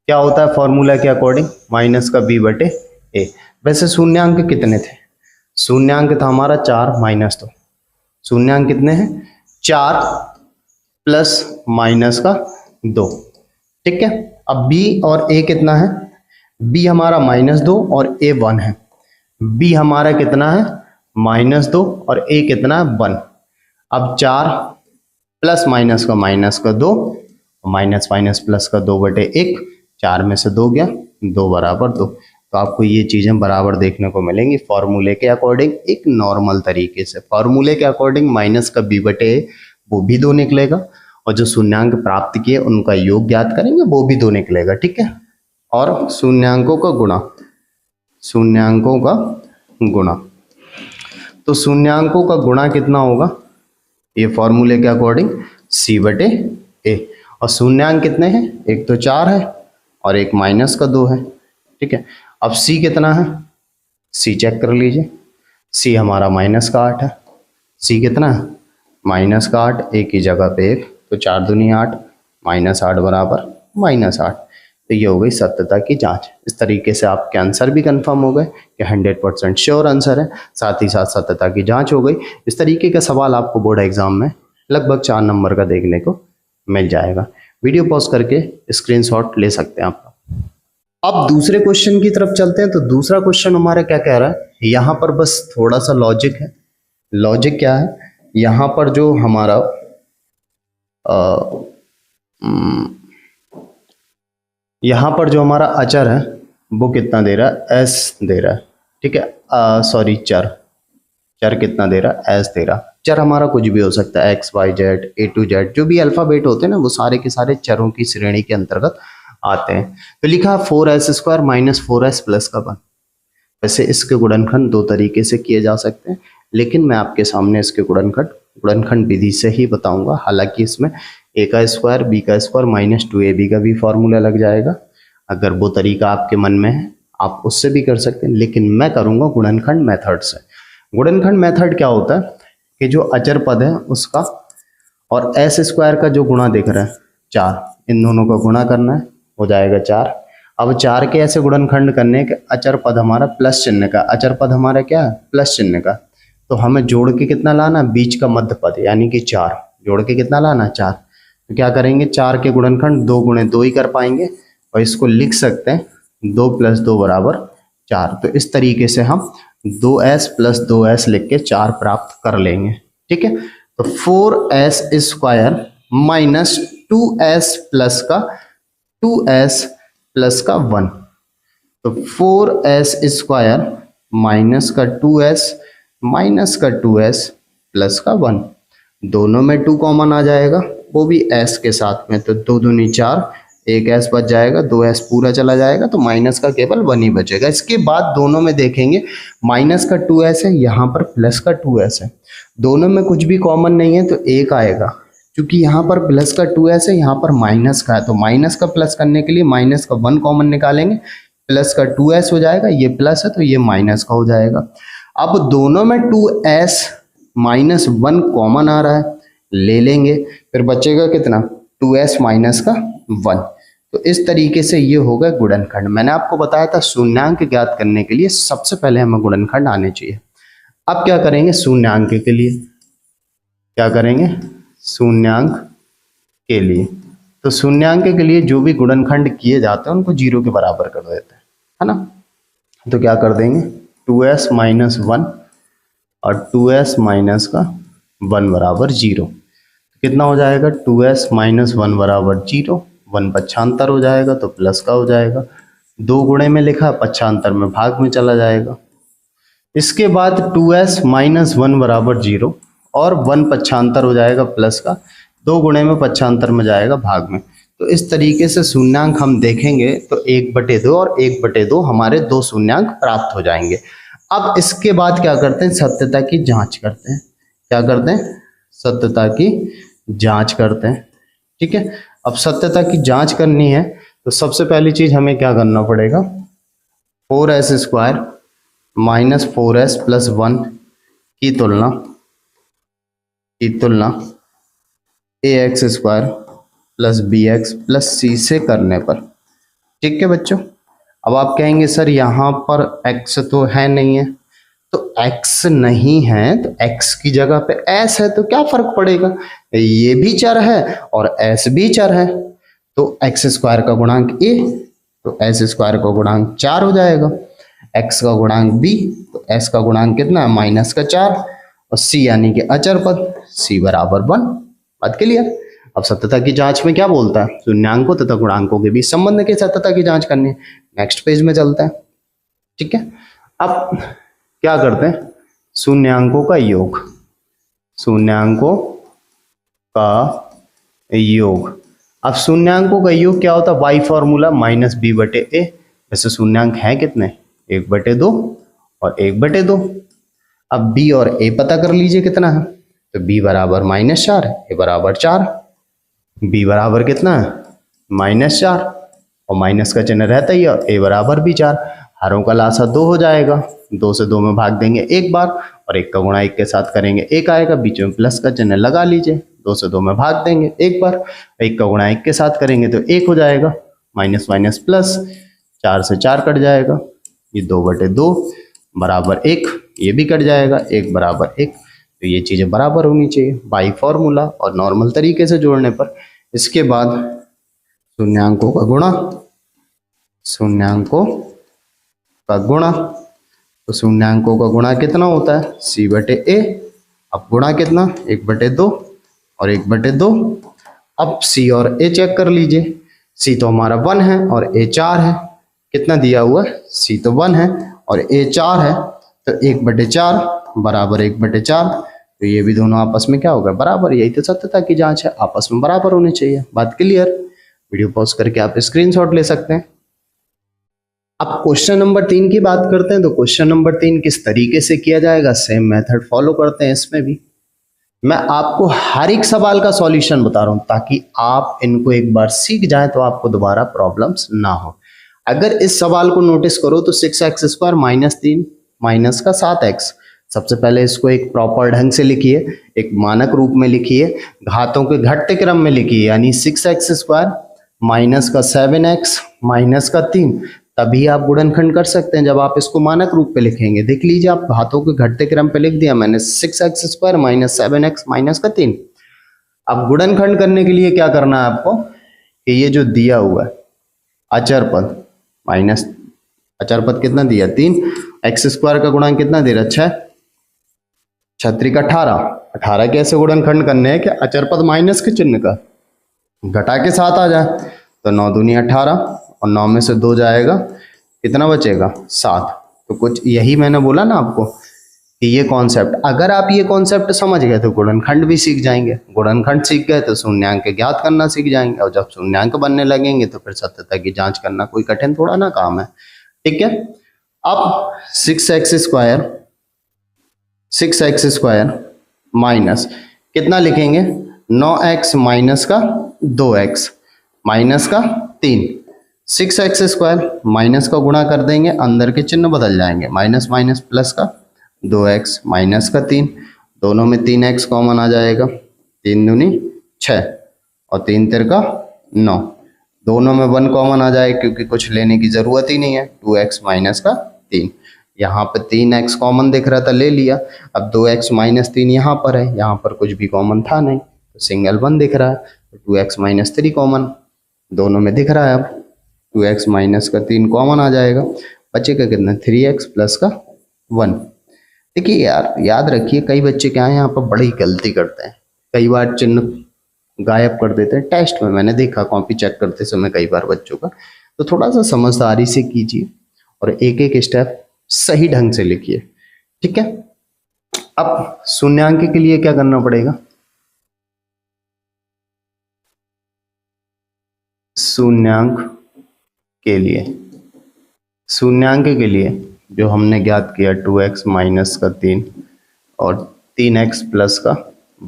क्या होता है फॉर्मूला के अकॉर्डिंग? माइनस का b बटे a। वैसे शून्यांक कितने थे? शून्यांक था हमारा 4 -2। शून्यांक कितने हैं? 4 प्लस माइनस का 2। ठीक है। अब b और a कितना है? b हमारा -2 और a 1 है। b हमारा कितना है? -2 और a कितना है? 1। अब 4 प्लस माइनस का 2, माइनस माइनस प्लस का 2 बटे 1, 4 में से 2 गया, 2 बराबर 2। तो आपको ये चीजें बराबर देखने को मिलेंगी फॉर्मूले के अकॉर्डिंग, एक नॉर्मल तरीके से। फॉर्मूले के अकॉर्डिंग माइनस का b बटे a वो भी 2 निकलेगा, और जो शून्यांक प्राप्त किए उनका योग ज्ञात करेंगे वो भी 2 निकलेगा। ठीक है। और शून्यांकों का गुणा, शून्यांकों का गुणा, तो शून्यांकों का गुणा कितना होगा? ये फॉर्मूले के अकॉर्डिंग c बटे a। और शून्यांक कितने हैं? एक तो 4 है और एक -2 है। ठीक है। अब c कितना है? c चेक कर लीजिए। c हमारा -8 है। c कितना है? -8, एक ही जगह पे 1, तो 4 दूनी 8, -8 बराबर -8। तो ये हो गई सत्यता की जांच। इस तरीके से आपके आंसर भी कंफर्म हो गए कि 100% श्योर आंसर है, साथ ही साथ सत्यता की जांच हो गई। इस तरीके का सवाल आपको बोर्ड एग्जाम में लगभग 4 नंबर का देखने को मिल जाएगा। वीडियो पॉज करके स्क्रीनशॉट ले सकते हैं आप। अब दूसरे क्वेश्चन की तरफ चलते हैं। तो दूसरा क्वेश्चन हमारा क्या कह रहा है? यहाँ पर बस थोड़ा सा लॉजिक है। लॉजिक क्या है? यहाँ पर जो हमारा यहाँ पर जो हमारा अचर है वो कितना दे रहा है? s दे रहा है। ठीक है। सॉरी, चर, चर कितना दे रहा है? s दे रहा। चर हमारा कुछ भी हो सकता है, x y z a to z, जो भी अल्फाबेट होते हैं ना वो सारे के सारे चरों की श्रेणी के अंतर्गत आते हैं। तो लिखा 4s² माइनस 4s प्लस का 1। वैसे इसके गुणनखंड 2 तरीके से किए जा सकते हैं, लेकिन मैं आपके सामने इसके गुणनखंड विधि से ही बताऊंगा। हालांकि इसमें a का स्क्वायर b का स्क्वायर -2ab का भी फॉर्मूला लग जाएगा। अगर वो तरीका आपके मन में है आप उससे भी कर सकते हैं, लेकिन मैं करूंगा गुणनखंड मेथड से। गुणनखंड मेथड क्या होता है कि जो अचर पद है उसका और s² का जो गुणा दिख रहा है 4, इन दोनों का गुणा करना है, हो जाएगा 4। अब 4 के ऐसे गुणनखंड करने के अचर पद हमारा प्लस चिन्ह का, अचर पद हमारा क्या है? प्लस चिन्ह का। तो हमें जोड़ के कितना लाना? बीच का मध्य पद यानी कि 4, जोड़ के कितना लाना? 4। तो क्या करेंगे? 4 के गुणनखंड 2 गुणे 2 ही कर पाएंगे, और इसको लिख सकते हैं 2 + 2 बराबर 4। तो इस तरीके से हम 2s + 2s लिख के 4 प्राप्त कर लेंगे। ठीक है। तो 4s² माइनस 2s प्लस का 1। तो 4s² माइनस का 2s माइनस का 2s प्लस का 1। दोनों में 2 कॉमन आ जाएगा, वो भी s के साथ में। तो 2 दूनी 4, एक s बच जाएगा, 2s पूरा चला जाएगा, तो माइनस का केवल 1 ही बचेगा। इसके बाद दोनों में देखेंगे माइनस का 2s है, यहाँ पर प्लस का 2s है। दोनों में कुछ भी कॉमन नहीं है तो 1 आएगा। क्योंकि यहाँ पर प्लस का 2s है, यहाँ पर माइनस का है, तो माइनस का प्लस करने के लिए माइनस का 1 कॉमन निकालेंगे, प्लस का 2s हो जाएगा, ये प्लस है तो ये माइनस का हो जाएगा। अब दोनों में 2s माइनस 1 कॉमन आ रहा है, ले लेंगे, फिर बचेगा कितना? 2s माइनस का 1। तो इस तरीके से ये होगा गुणनखंड। मैंने आपको बताया था शून्यांक ज्ञात करने के लिए सबसे पहले हमें गुणनखंड आने चाहिए। अब क्या करेंगे? शून्यांक के लिए क्या करेंगे? शून्यांक के लिए तो शून्यांक के लिए जो भी गुणनखंड किए जाते हैं उनको 0 के बराबर कर देते हैं, है ना। तो क्या कर देंगे? 2s माइनस 1 और 2s माइनस का 1 बराबर 0। कितना हो जाएगा? 2s माइनस 1 बराबर 0, 1 पक्षांतर हो जाएगा तो प्लस का हो जाएगा। 2 गुणे में लिखा, पक्षांतर में भाग में चला जाएगा। इसके बाद 2s माइनस 1 बराबर 0 और 1 पक्षांतर हो जाएगा प्लस का, 2 गुणे में पक्षांतर में जाएगा भाग में। तो इस तरीके से शून्यांक हम देखेंगे तो 1/2 और 1/2 हमारे 2 शून्यांक प्राप्त हो जाएंगे। अब इसके बाद क्या करते हैं? सत्यता की जांच करते हैं। क्या करते हैं? सत्यता की जांच करते हैं। ठीक है, अब सत्यता की जांच करनी है तो सबसे पहली चीज हमें क्या करना पड़ेगा, 4s² माइनस 4s+1 की तुलना ax² plus bx plus c से करने पर। ठीक है बच्चों, अब आप कहेंगे सर यहाँ पर x तो है नहीं है, तो x नहीं है तो x की जगह पे s है तो क्या फर्क पड़ेगा, ये भी चर है और s भी चर है, तो x² का गुणांक a, तो s² का गुणांक 4 हो जाएगा, x का गुणांक b, तो s का गुणांक कितना है -4, और c यानी कि अचर पद, c बराबर 1। बात क्लियर। अब सत्यता की जांच में क्या बोलता है, शून्यांकों तथा गुणांकों के बीच संबंध की सत्यता की जांच करनी है। नेक्स्ट पेज में चलते हैं। ठीक है, अब क्या करते हैं, शून्यांकों का योग, शून्यांकों का योग। अब शून्यांकों का योग क्या होता है, y फॉर्मूला -b/a। वैसे शून्यांक है कितने, 1/2 और 1/2। अब b और a पता कर लीजिए कितना है, तो b बराबर -4, a बराबर 4, b बराबर कितना है -4, और माइनस का चिन्ह रहता ही है, a बराबर भी 4, हरों का लासा 2 हो जाएगा, 2 से 2 में भाग देंगे एक बार, और 1 का गुणा 1 के साथ करेंगे 1 आएगा, बीच में प्लस का चिन्ह लगा लीजिए, 2 से 2 में भाग देंगे एक बार, 1 का गुणा 1 के साथ करेंगे तो 1 हो जाएगा, माइनस माइनस प्लस, 4 से 4 कट जाएगा, ये 2/2 बराबर 1, ये भी कट जाएगा, 1 बराबर 1, तो ये चीज़ें बराबर होनी चाहिए बाई फॉर्मूला और नॉर्मल तरीके से जोड़ने पर। इसके बाद शून्यांकों का गुणा, शून्यांकों का गुणा, तो शून्यांकों का गुणा कितना होता है, c/a। अब गुणा कितना, 1/2 और 1/2। अब c और a चेक कर लीजिए, c तो हमारा 1 है और a 4 है, कितना दिया हुआ है, c तो 1 है और a 4 है, तो 1/4 बराबर 1/4, तो ये भी दोनों आपस में क्या होगा, बराबर। यही तो सत्यता की जांच है, आपस में बराबर होनी चाहिए। बात क्लियर। वीडियो पॉज करके आप स्क्रीनशॉट ले सकते हैं। अब क्वेश्चन नंबर 3 की बात करते हैं, तो क्वेश्चन नंबर 3 किस तरीके से किया जाएगा, सेम मेथड फॉलो करते हैं। इसमें भी मैं आपको हर एक सवाल का सॉल्यूशन बता रहा हूं ताकि आप इनको एक बार सीख जाएं तो आपको दोबारा प्रॉब्लम्स ना हो। अगर इस सवाल को नोटिस करो तो 6x² -3 माइनस का 7x, सबसे पहले इसको एक प्रॉपर ढंग से लिखिए, एक मानक रूप में लिखिए, घातों के घटते क्रम में लिखिए, यानी 6x² माइनस का 7x माइनस का 3, तभी आप गुणनखंड कर सकते हैं जब आप इसको मानक रूप पे लिखेंगे। देख लीजिए, आप घातों के घटते क्रम पे लिख दिया मैंने, 6x² माइनस 7x माइनस का 3। अब गुणनखंड करने के लिए क्या करना है आपको, कि ये जो दिया हुआ है अचर पद माइनस, अचर पद कितना दिया 3, x² का गुणांक कितना दे रहा 6, 6 18 कैसे गुणनखंड करने हैं कि अचर पद माइनस के चिन्ह का घटा के साथ आ जाए, तो 9 दूनी 18 और 9 में से 2 जाएगा, कितना बचेगा 7। तो कुछ यही मैंने बोला ना आपको कि ये कॉन्सेप्ट, अगर आप ये कॉन्सेप्ट समझ गए तो गुणनखंड भी सीख जाएंगे, गुणनखंड सीख गए तो शून्यांक ज्ञात करना सीख जाएंगे, और जब शून्यांक बनने लगेंगे तो फिर सत्यता की जांच करना कोई कठिन थोड़ा ना काम है। ठीक है, अब 6x² माइनस कितना लिखेंगे, 9x माइनस का 2x माइनस का 3, 6x² माइनस का गुणा कर देंगे, अंदर के चिन्ह बदल जाएंगे, माइनस माइनस प्लस का 2x माइनस का 3, दोनों में 3x कॉमन आ जाएगा, 3 दूनी 6 और 3 तिरका 9, दोनों में 1 कॉमन आ जाएगा क्योंकि कुछ लेने की जरूरत ही नहीं है, 2x माइनस का 3, यहाँ पर 3x कॉमन दिख रहा था ले लिया, अब 2x माइनस 3 यहाँ पर है, यहाँ पर कुछ भी कॉमन था नहीं तो सिंगल 1 दिख रहा है, तो 2x माइनस 3 कॉमन दोनों में दिख रहा है, अब 2x माइनस का 3 कॉमन आ जाएगा, बचेगा कितना 3x प्लस का 1। देखिए यार, याद रखिए कई बच्चे क्या है यहाँ पर बड़ी गलती करते हैं, कई बार चिन्ह गायब कर देते हैं। टेस्ट में मैंने देखा, कॉपी चेक करते समय कई बार बच्चों का, तो थोड़ा सा समझदारी से कीजिए और एक एक स्टेप सही ढंग से लिखिए। ठीक है, अब शून्यांक के लिए क्या करना पड़ेगा, शून्यांक के लिए जो हमने ज्ञात किया 2x माइनस का 3 और 3x प्लस का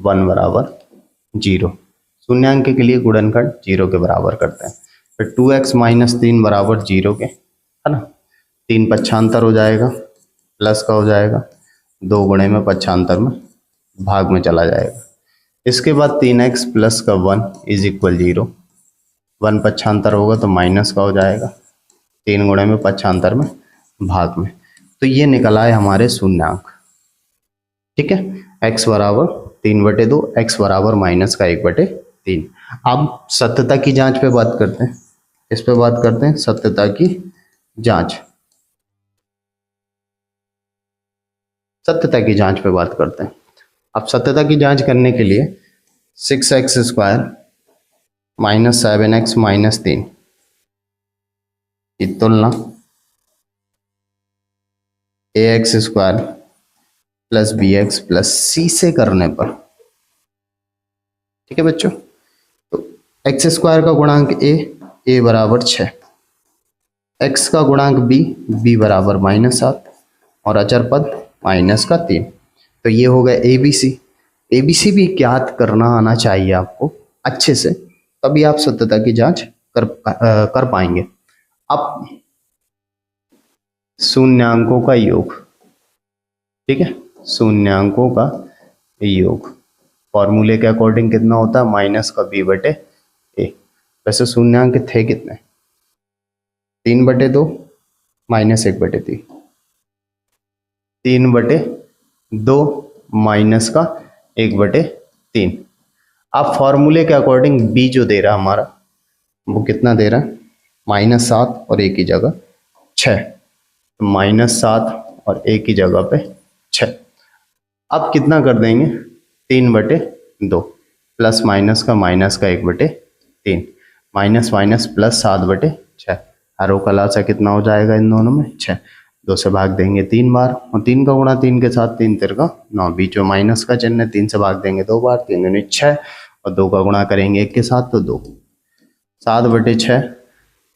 1 बराबर जीरो। शून्यांक के लिए गुणनखंड जीरो के बराबर करते हैं। फिर 2x माइनस 3 बराबर जीरो के, है ना। 3 पक्षांतर हो जाएगा, प्लस का हो जाएगा, 2 गुणे में पक्षांतर में भाग में चला जाएगा। इसके बाद 3x प्लस का 1 इज इक्वल जीरो, 1 पक्षांतर होगा तो माइनस का हो जाएगा, 3 गुणे में पक्षांतर में भाग में। तो ये निकला है हमारे शून्यांक। ठीक है, x बराबर 3/2, x बराबर माइनस का 1/3। अब सत्यता की जांच पे बात करते हैं, इस पे बात करते हैं सत्यता की जांच। सत्यता की जांच पे बात करते हैं। अब सत्यता की जांच करने के लिए 6x² माइनस 7x माइनस 3 की तुलना ax² plus bx plus c से करने पर, ठीक है बच्चों, तो x² का गुणांक a बराबर 6, x का गुणांक b बराबर -7 और अचर पद माइनस का 3। तो ये हो गया ABC। ABC भी ज्ञात करना आना चाहिए आपको अच्छे से, तभी आप सत्यता की जांच कर पाएंगे। अब शून्यांकों का योग, ठीक है, शून्यांकों का योग फॉर्मूले के अकॉर्डिंग कितना होता है, माइनस का b/a। वैसे शून्यांक थे कितने, 3/2 माइनस 1/3, 3/2 माइनस का 1/3। अब फॉर्मूले के अकॉर्डिंग b जो दे रहा हमारा वो कितना दे रहा है, -7 और a की जगह 6, -7 और a की जगह पे 6। अब कितना कर देंगे, 3/2 प्लस माइनस का 1/3, माइनस माइनस प्लस 7/6। हरों का लासा कितना हो जाएगा इन दोनों में, 6। 2 से भाग देंगे 3 बार और 3 का गुणा 3 के साथ, 3 3 का 9, बीच में माइनस का चिन्ह है, 3 से भाग देंगे 2 बार, 3 दूनी 6 और 2 का गुणा करेंगे 1 के साथ तो 2, 7/6,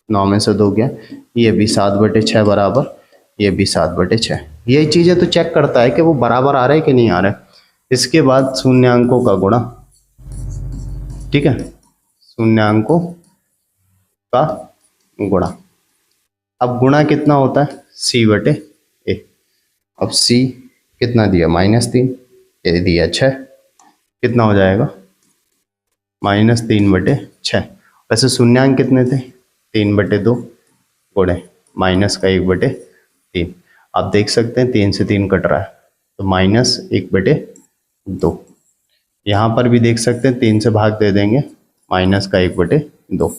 9 में से 2 गया, ये भी 7/6 बराबर, ये भी 7/6। यही चीज़ें तो चेक करता है कि वो बराबर आ रहे हैं कि नहीं आ रहे। इसके बाद शून्यांकों का गुणा, ठीक है, शून्यांकों का गुणा। अब गुणा कितना होता है, c/a। अब c कितना दिया, -3, a दिया 6, कितना हो जाएगा, -3/6। वैसे शून्यांक कितने थे, 3/2 गुणे माइनस का 1/3। आप देख सकते हैं 3 से 3 कट रहा है तो -1/2। यहाँ पर भी देख सकते हैं 3 से भाग दे देंगे, माइनस का 1/2।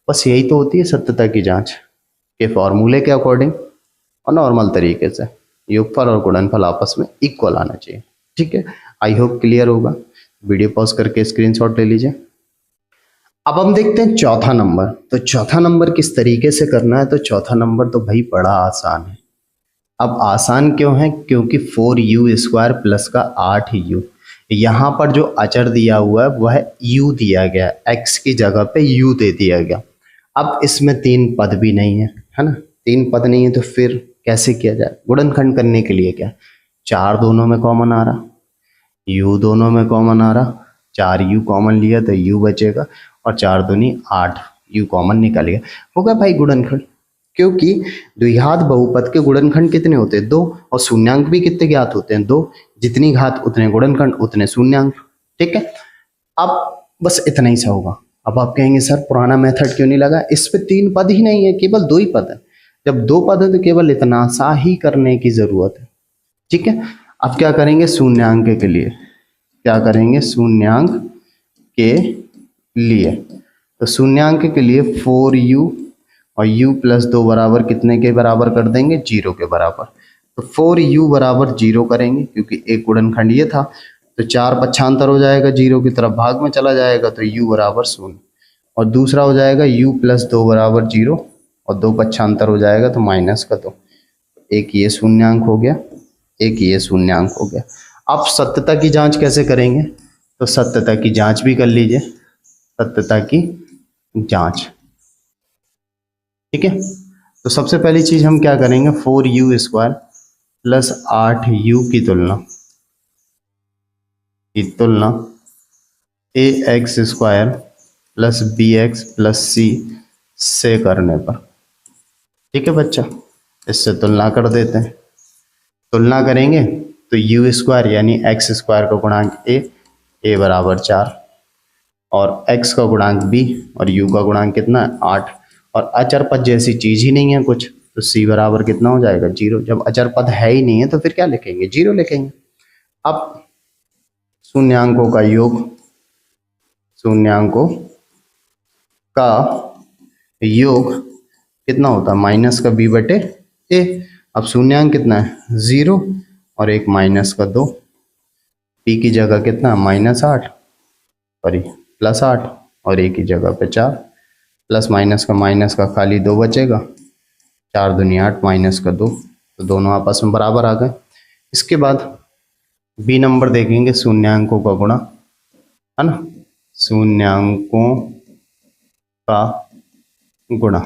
बस यही तो होती है सत्यता की जांच के फॉर्मूले के अकॉर्डिंग और नॉर्मल तरीके से योगफल और गुणनफल आपस में इक्वल आना चाहिए। ठीक है, आई होप क्लियर होगा। वीडियो पॉज करके स्क्रीनशॉट ले लीजिए। अब हम देखते हैं चौथा नंबर। तो चौथा नंबर किस तरीके से करना है, तो चौथा नंबर तो भाई बड़ा आसान है। अब आसान क्यों है, क्योंकि 4u² प्लस का 8u, यहाँ पर जो अचर दिया हुआ है वह u दिया गया, x की जगह पे u दे दिया गया। अब इसमें 3 पद भी नहीं है ना, 3 पद नहीं है तो फिर कैसे किया जाए, गुणनखंड करने के लिए क्या, 4 दोनों में कॉमन आ रहा, u दोनों में कॉमन आ रहा, 4u कॉमन लिया तो u बचेगा और 4 दूनी 8, u कॉमन निकल गया, होगा भाई गुणनखंड। क्योंकि द्विघात बहुपद के गुणनखंड कितने होते हैं, 2, और शून्यांक भी कितने ज्ञात होते हैं, 2। जितनी घात उतने गुणनखंड उतने शून्यांक। ठीक है, अब बस इतना ही सा होगा। अब आप कहेंगे सर पुराना मेथड क्यों नहीं लगा, इस पे 3 पद ही नहीं है, केवल 2 ही पद है। जब 2 पद है तो केवल इतना सा ही करने की जरूरत है। ठीक है, अब क्या करेंगे, शून्यांक के लिए क्या करेंगे, शून्यांक के लिए, तो शून्यांक के लिए 4u और u प्लस 2 बराबर कितने के बराबर कर देंगे, 0 के बराबर। तो 4u बराबर 0 करेंगे क्योंकि एक गुणनखंड ये था, तो 4 पक्षांतर हो जाएगा, 0 की तरफ भाग में चला जाएगा तो u बराबर 0। और दूसरा हो जाएगा u प्लस 2 बराबर 0 और 2 पक्षांतर हो जाएगा तो माइनस का 2। एक ये शून्यांक हो गया, एक ये शून्यांक हो गया। अब सत्यता की जांच कैसे करेंगे, तो सत्यता की जांच भी कर लीजिए, सत्यता की जांच। ठीक है, तो सबसे पहली चीज हम क्या करेंगे, 4u² प्लस 8u की तुलना A X square plus B X plus C से करने पर। ठीक है बच्चा, इससे तुलना कर देते हैं। तुलना करेंगे तो यू स्क्वायर यानी एक्स स्क्वायर का गुणांक ए बराबर 4 और x का गुणांक b और u का गुणांक कितना है 8। और अचर पद जैसी चीज ही नहीं है कुछ, तो c बराबर कितना हो जाएगा 0। जब अचर पद है ही नहीं है तो फिर क्या लिखेंगे 0 लिखेंगे। अब शून्यांकों का योग, शून्यांकों का योग कितना होता है माइनस का b बटे a। अब शून्यांक कितना है 0 और एक माइनस का 2, p की जगह कितना -8 सॉरी +8 और a की जगह पे 4, प्लस माइनस का खाली 2 बचेगा, 4 दूनी 8 माइनस का 2, तो दोनों आपस में बराबर आ गए। इसके बाद बी नंबर देखेंगे शून्यांकों का गुणा, है ना, शून्यांकों का गुणा,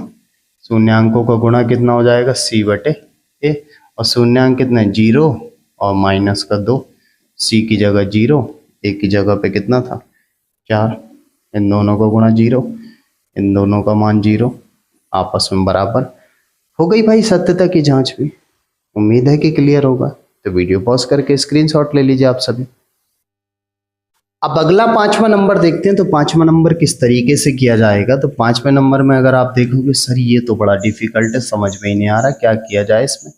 शून्यांकों का गुणा कितना हो जाएगा c बटे a और शून्यांक कितना है 0 और माइनस का 2, c की जगह 0, a की जगह पे कितना था 4, इन दोनों का गुणा 0, इन दोनों का मान 0, आपस में बराबर हो गई भाई सत्यता की जांच भी। उम्मीद है कि क्लियर होगा, तो वीडियो पॉज करके स्क्रीनशॉट ले लीजिए आप सभी। अब अगला 5वां नंबर देखते हैं, तो 5वां नंबर किस तरीके से किया जाएगा। तो 5वें नंबर में अगर आप देखोगे सर ये तो बड़ा डिफिकल्ट है, समझ में ही नहीं आ रहा क्या किया जाए इसमें।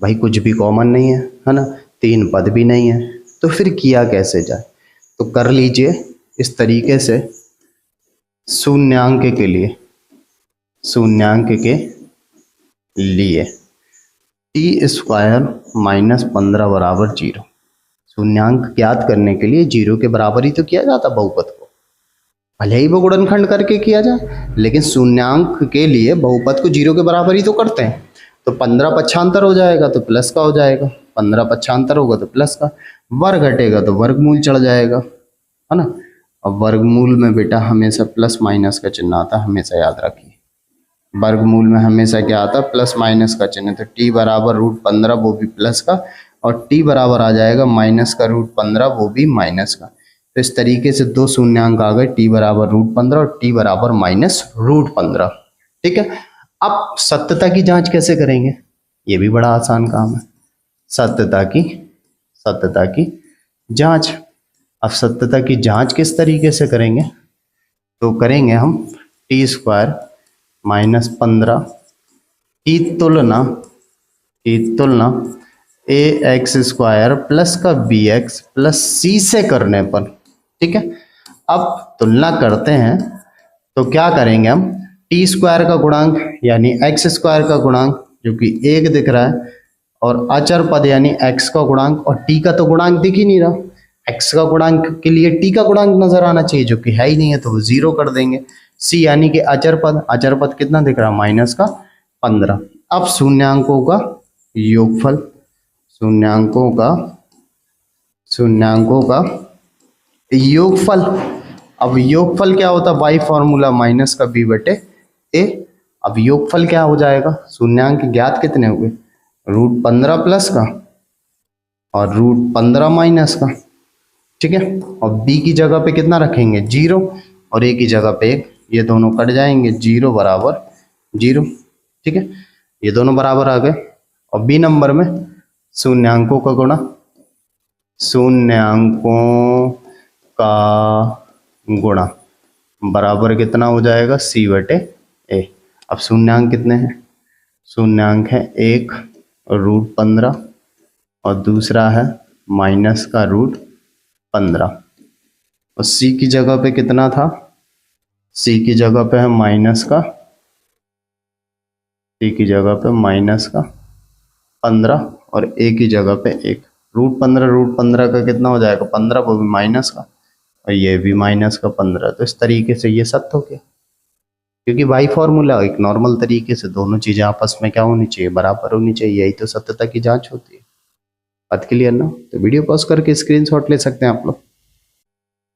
भाई कुछ भी कॉमन नहीं है ना, 3 पद भी नहीं है, तो फिर किया कैसे जाए। तो कर लीजिए इस तरीके से, शून्यांक के लिए, शून्यांक के लिए टी स्क्वायर -15 बराबर 0। शून्यांक ज्ञात करने के लिए 0 के बराबर ही तो किया जाता बहुपद को, भले ही वो गुणनखंड करके किया जाए, लेकिन शून्यांक के लिए बहुपद को 0 के बराबर ही तो करते हैं। तो 15 पक्षांतर हो जाएगा तो प्लस का हो जाएगा, 15 पक्षांतर होगा तो प्लस का, वर्ग घटेगा तो वर्गमूल चढ़ जाएगा, है ना। अब वर्गमूल में बेटा हमेशा प्लस माइनस का चिन्ह आता है, हमेशा याद रखिए। वर्गमूल में हमेशा क्या आता है प्लस माइनस का चिन्ह। तो t बराबर √15 वो भी प्लस का, और t बराबर आ जाएगा माइनस का √15 वो भी माइनस का। तो इस तरीके से 2 शून्यांक आ गए, t बराबर √15 और t बराबर -√15। ठीक है, अब सत्यता की जांच कैसे करेंगे, ये भी बड़ा आसान काम है। सत्यता की जांच। अब सत्यता की जांच किस तरीके से करेंगे, तो करेंगे हम टी स्क्वायर -15 की तुलना ए एक्स स्क्वायर प्लस का बी एक्स प्लस सी से करने पर। ठीक है, अब तुलना करते हैं तो क्या करेंगे हम, टी स्क्वायर का गुणांक यानी एक्स स्क्वायर का गुणांक जो कि 1 दिख रहा है, और अचर पद यानी x का गुणांक, और t का तो गुणांक दिख ही नहीं रहा, x का गुणांक के लिए t का गुणांक नजर आना चाहिए जो कि है ही नहीं है, तो वो 0 कर देंगे। c यानी कि अचर पद कितना दिख रहा है -15। अब शून्यांकों का योगफल, शून्यांकों का योगफल। अब योगफल क्या होता है, बाई फॉर्मूला माइनस का b बटे a। अब योगफल क्या हो जाएगा, शून्यांक ज्ञात कितने हुए √15 प्लस का और √15 माइनस का। ठीक है, और b की जगह पे कितना रखेंगे 0 और a की जगह पे 1, ये दोनों कट जाएंगे, 0 बराबर 0। ठीक है, ये दोनों बराबर आ गए। और b नंबर में शून्यांकों का गुणा, शून्यांकों का गुणा बराबर कितना हो जाएगा c बटे a। अब शून्यांक कितने हैं, शून्यांक है 1 √15 और दूसरा है माइनस का √15, और c की जगह पे कितना था, c की जगह पे है -15 और a की जगह पे 1, √15 का कितना हो जाएगा 15, वो भी माइनस का, और ये भी -15। तो इस तरीके से ये सत्य हो गया, क्योंकि बाई फॉर्मूला एक नॉर्मल तरीके से दोनों चीजें आपस में क्या होनी चाहिए, बराबर होनी चाहिए, यही तो सत्यता की जांच होती है। बात क्लियर ना, तो वीडियो पॉज करके स्क्रीनशॉट ले सकते हैं आप लोग।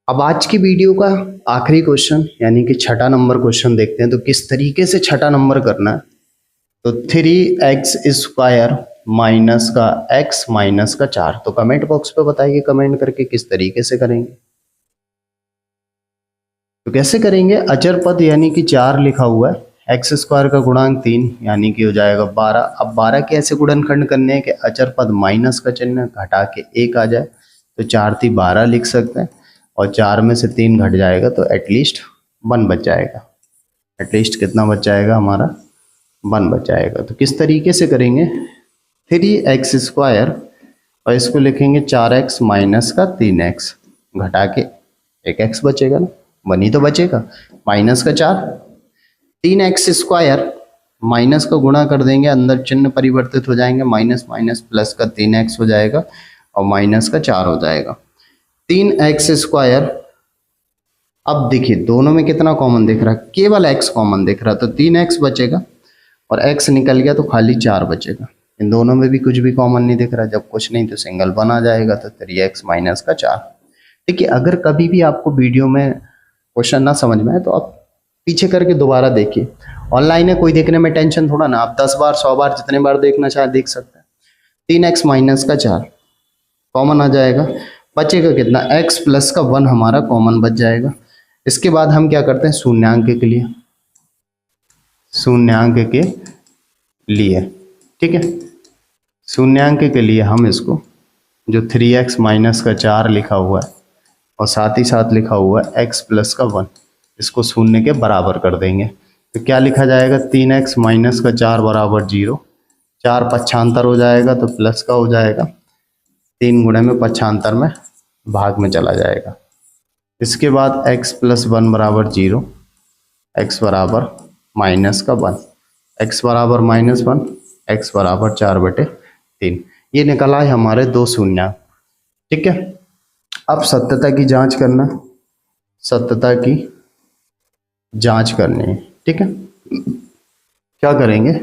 अब आज की वीडियो का आखिरी क्वेश्चन यानी कि 6ठा नंबर क्वेश्चन देखते हैं, तो किस तरीके से 6ठा नंबर करना है। तो 3x स्क्वायर माइनस का x माइनस का 4, तो कमेंट बॉक्स पे बताइए कमेंट करके किस तरीके से करेंगे। तो कैसे करेंगे, अचर पद यानी कि 4 लिखा हुआ है, एक्स स्क्वायर का गुणांक 3 यानी कि हो जाएगा 12। अब 12 के ऐसे गुणनखंड करने हैं कि अचर पद माइनस का चिन्ह घटा के 1 आ जाए, तो 4 × 3 = 12 लिख सकते हैं, और 4 में से 3 घट जाएगा तो एटलीस्ट 1 बच जाएगा। एटलीस्ट कितना बच जाएगा हमारा, 1 बच जाएगा। तो किस तरीके से करेंगे, 3x² और इसको लिखेंगे 4x माइनस का 3x घटा के 1x बचेगा ना, 1 ही तो बचेगा, माइनस का 4, 3x² माइनस का गुणा कर देंगे, अंदर चिन्ह परिवर्तित हो जाएंगे, माइनस माइनस प्लस का 3x हो जाएगा और माइनस का 4 हो जाएगा, 3x²। अब देखिए दोनों में कितना कॉमन दिख रहा है, केवल x कॉमन दिख रहा है, तो 3x बचेगा और x निकल गया तो खाली 4 बचेगा। इन दोनों में भी कुछ भी कॉमन नहीं दिख रहा, जब कुछ नहीं तो सिंगल बना जाएगा, तो 3x माइनस का 4। देखिए अगर कभी भी आपको वीडियो में क्वेश्चन ना समझ में आए तो आप पीछे करके दोबारा देखिए, ऑनलाइन है, कोई देखने में टेंशन थोड़ा ना, आप 10 बार 100 बार जितने बार देखना चाहे देख सकते हैं। 3x माइनस का 4 कॉमन आ जाएगा, बचेगा कितना, x प्लस का 1 हमारा कॉमन बच जाएगा। इसके बाद हम क्या करते हैं, शून्यांक के लिए, शून्यांक के लिए, ठीक है, शून्यांक के लिए हम इसको जो 3x माइनस का 4 लिखा हुआ है और साथ ही साथ लिखा हुआ है x प्लस का 1, इसको शून्य के बराबर कर देंगे, तो क्या लिखा जाएगा, 3x माइनस का 4 बराबर 0, 4 पक्षांतर हो जाएगा तो प्लस का हो जाएगा, 3 गुणे में पक्षांतर में भाग में चला जाएगा। इसके बाद x प्लस 1 बराबर 0, x बराबर माइनस का 1, x बराबर -1, x बराबर 4/3। ये निकला है हमारे 2 शून्य, ठीक है। अब सत्यता की जांच करना, सत्यता की जांच करनी है, ठीक है। क्या करेंगे,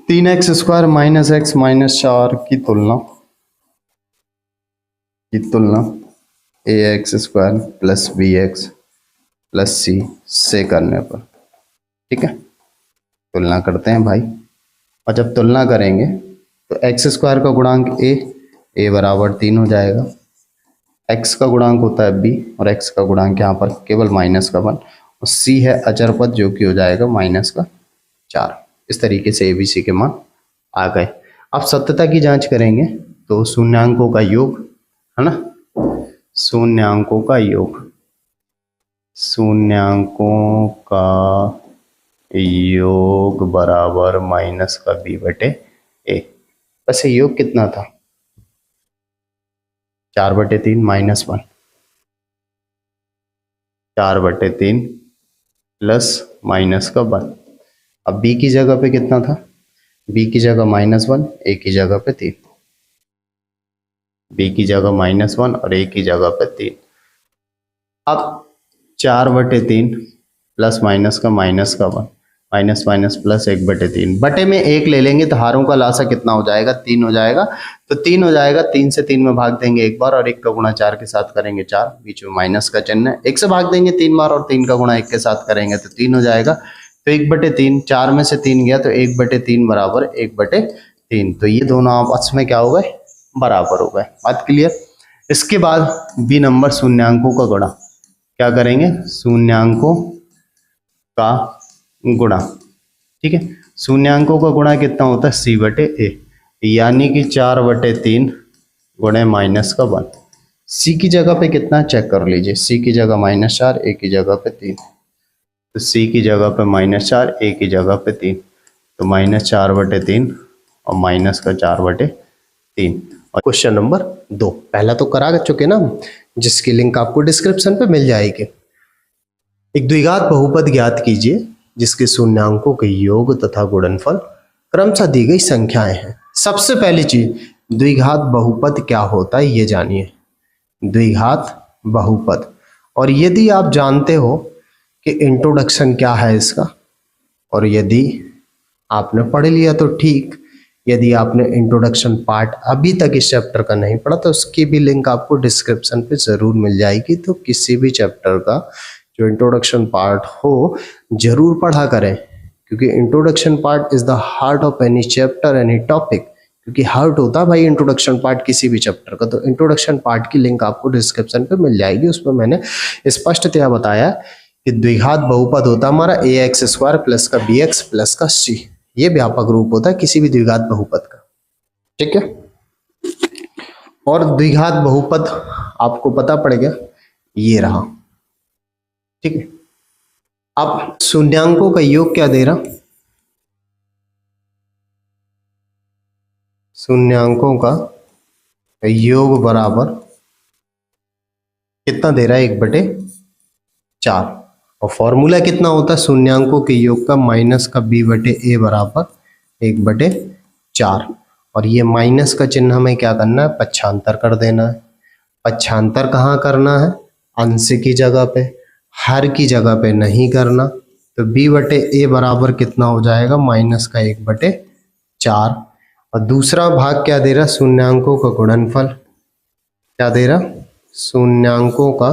3x² माइनस x माइनस 4 की तुलना ax² plus bx plus c से करने पर, ठीक है, तुलना करते हैं भाई। और जब तुलना करेंगे तो x² का गुणांक a बराबर 3 हो जाएगा, x का गुणांक होता है b और x का गुणांक यहाँ पर केवल माइनस का 1, और c है अचर पद जो कि हो जाएगा माइनस का 4। इस तरीके से abc के मान आ गए। अब सत्यता की जांच करेंगे तो शून्यांकों का योग है ना, शून्यांकों का योग, शून्यांकों का योग बराबर माइनस का b/a। वैसे योग कितना था, 4/3 माइनस 1, 4/3 प्लस माइनस का 1। अब b की जगह पे कितना था, b की जगह -1, a की जगह पे 3, b की जगह -1 और a की जगह पे 3। अब 4/3 प्लस माइनस का -1, माइनस माइनस प्लस 1/3, बटे में 1 ले लेंगे तो हारों का लासा कितना हो जाएगा, 3 हो जाएगा, तो 3 हो जाएगा, 3 से 3 में भाग देंगे एक बार और 1 का गुणा 4 के साथ करेंगे 4, बीच में माइनस का चिन्ह है, 1 से भाग देंगे 3 बार और 3 का गुणा 1 के साथ करेंगे तो 3 हो जाएगा, तो 1/3, 4 में से 3 गया तो 1/3 बराबर 1/3, तो ये दोनों आपस में क्या हो गए, बराबर हो गए। बात क्लियर। इसके बाद बी नंबर शून्यांकों का गुणा, क्या करेंगे, शून्यांकों का गुणा, ठीक है। शून्यांकों का गुणा कितना होता है, c/a, यानी कि 4/3 गुणे माइनस का 1। c की जगह पे कितना चेक कर लीजिए, c की जगह -4, a की जगह पे 3, तो c की जगह पे -4, a की जगह पे 3, तो -4/3 और माइनस का 4/3। और क्वेश्चन नंबर 2 पहला तो करा चुके ना, जिसकी लिंक आपको डिस्क्रिप्शन पे मिल जाएगी। एक द्विघात बहुपद ज्ञात कीजिए जिसके शून्यांकों के योग तथा गुणनफल क्रमशः दी गई संख्याएं हैं। सबसे पहली चीज, द्विघात बहुपद क्या होता है ये जानिए, द्विघात बहुपद। और यदि आप जानते हो कि इंट्रोडक्शन क्या है इसका, और यदि आपने पढ़ लिया तो ठीक, यदि आपने इंट्रोडक्शन पार्ट अभी तक इस चैप्टर का नहीं पढ़ा तो उसकी भी लिंक आपको डिस्क्रिप्शन पे ज़रूर मिल जाएगी। तो किसी भी चैप्टर का जो इंट्रोडक्शन पार्ट हो जरूर पढ़ा करें, क्योंकि introduction part is the heart of any chapter, any topic. क्योंकि हार्ड होता है भाई इंट्रोडक्शन पार्ट किसी भी चैप्टर का। तो इंट्रोडक्शन पार्ट की लिंक आपको डिस्क्रिप्शन पे मिल जाएगी, उसमें मैंने स्पष्टतया बताया कि द्विघात बहुपद होता है हमारा ए एक्स स्क्वायर प्लस का बी एक्स प्लस का सी। ये व्यापक रूप होता है किसी भी द्विघात बहुपद का, ठीक है। और द्विघात बहुपद आपको पता पड़ गया, ये रहा, ठीक है। अब शून्यांकों का योग क्या दे रहा, शून्यांकों का योग बराबर कितना दे रहा है, 1/4। और फॉर्मूला कितना होता है शून्यांकों के योग का, माइनस का b बटे ए बराबर 1/4। और ये माइनस का चिन्ह हमें क्या करना है, पक्षांतर कर देना है। पक्षांतर कहाँ करना है, अंश की जगह पे, हर की जगह पे नहीं करना। तो b बटे ए बराबर कितना हो जाएगा, माइनस का 1/4। और दूसरा भाग क्या दे रहा, शून्यांकों का गुणनफल। क्या दे रहा, शून्यांकों का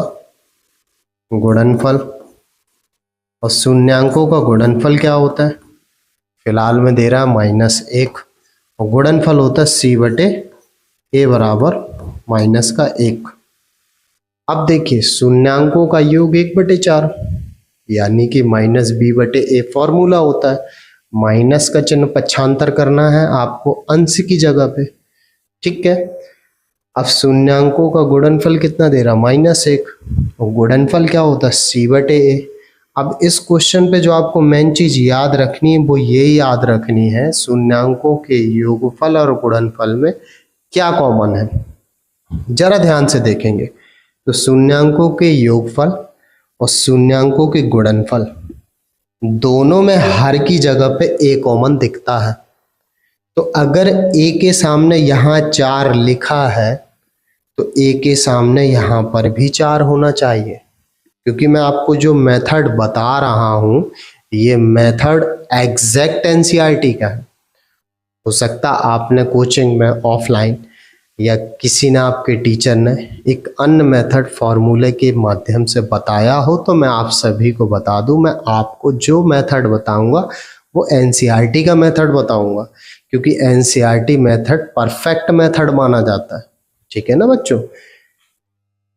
गुणनफल। और शून्यांकों का गुणनफल क्या होता है, फिलहाल में दे रहा है -1। और गुणनफल होता है c बटे ए बराबर -1। अब देखिए शून्यांकों का योग 1/4, यानी कि -b बटे ए फॉर्मूला होता है। माइनस का चिन्ह पक्षांतर करना है आपको अंश की जगह पे, ठीक है। अब शून्यांकों का गुणनफल कितना दे रहा, -1। और गुणनफल क्या होता है, c बटे ए। अब इस क्वेश्चन पे जो आपको मेन चीज याद रखनी है वो ये याद रखनी है, शून्यांकों के योगफल और गुणनफल में क्या कॉमन है। जरा ध्यान से देखेंगे तो शून्यांकों के योगफल और शून्यांकों के गुणनफल दोनों में हर की जगह पे ए कॉमन दिखता है। तो अगर ए के सामने यहाँ 4 लिखा है तो ए के सामने यहाँ पर भी 4 होना चाहिए, क्योंकि मैं आपको जो मेथड बता रहा हूं ये मेथड एग्जैक्ट एनसीईआरटी का है। हो सकता आपने कोचिंग में ऑफलाइन या किसी ने आपके टीचर ने एक अन्य मेथड फॉर्मूले के माध्यम से बताया हो, तो मैं आप सभी को बता दूं, मैं आपको जो मेथड बताऊंगा वो एनसीईआरटी का मेथड बताऊंगा, क्योंकि एनसीईआरटी मेथड परफेक्ट मेथड माना जाता है, ठीक है ना बच्चों।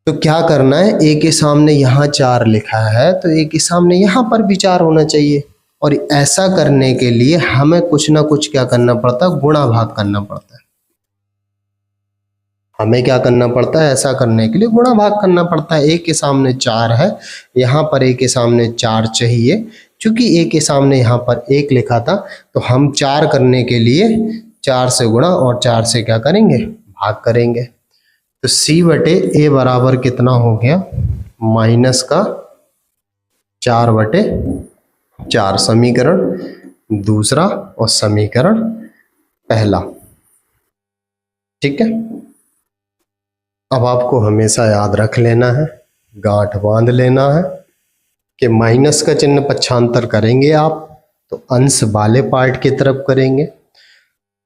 तो क्या करना है, ए के सामने यहाँ 4 लिखा है तो ए के सामने यहाँ पर भी 4 होना चाहिए। और ऐसा करने के लिए हमें कुछ ना कुछ क्या करना पड़ता है, गुणा भाग करना पड़ता है। हमें क्या करना पड़ता है, ऐसा करने के लिए गुणा भाग करना पड़ता है। ए के सामने 4 है, यहाँ पर ए के सामने 4 चाहिए। चूंकि ए के सामने यहाँ पर 1 लिखा था तो हम 4 करने के लिए 4 से गुणा और 4 से क्या करेंगे, भाग करेंगे। तो c बटे ए बराबर कितना हो गया, माइनस का 4/4, समीकरण दूसरा और समीकरण पहला, ठीक है। अब आपको हमेशा याद रख लेना है, गांठ बांध लेना है कि माइनस का चिन्ह पक्षांतर करेंगे आप तो अंश वाले पार्ट की तरफ करेंगे।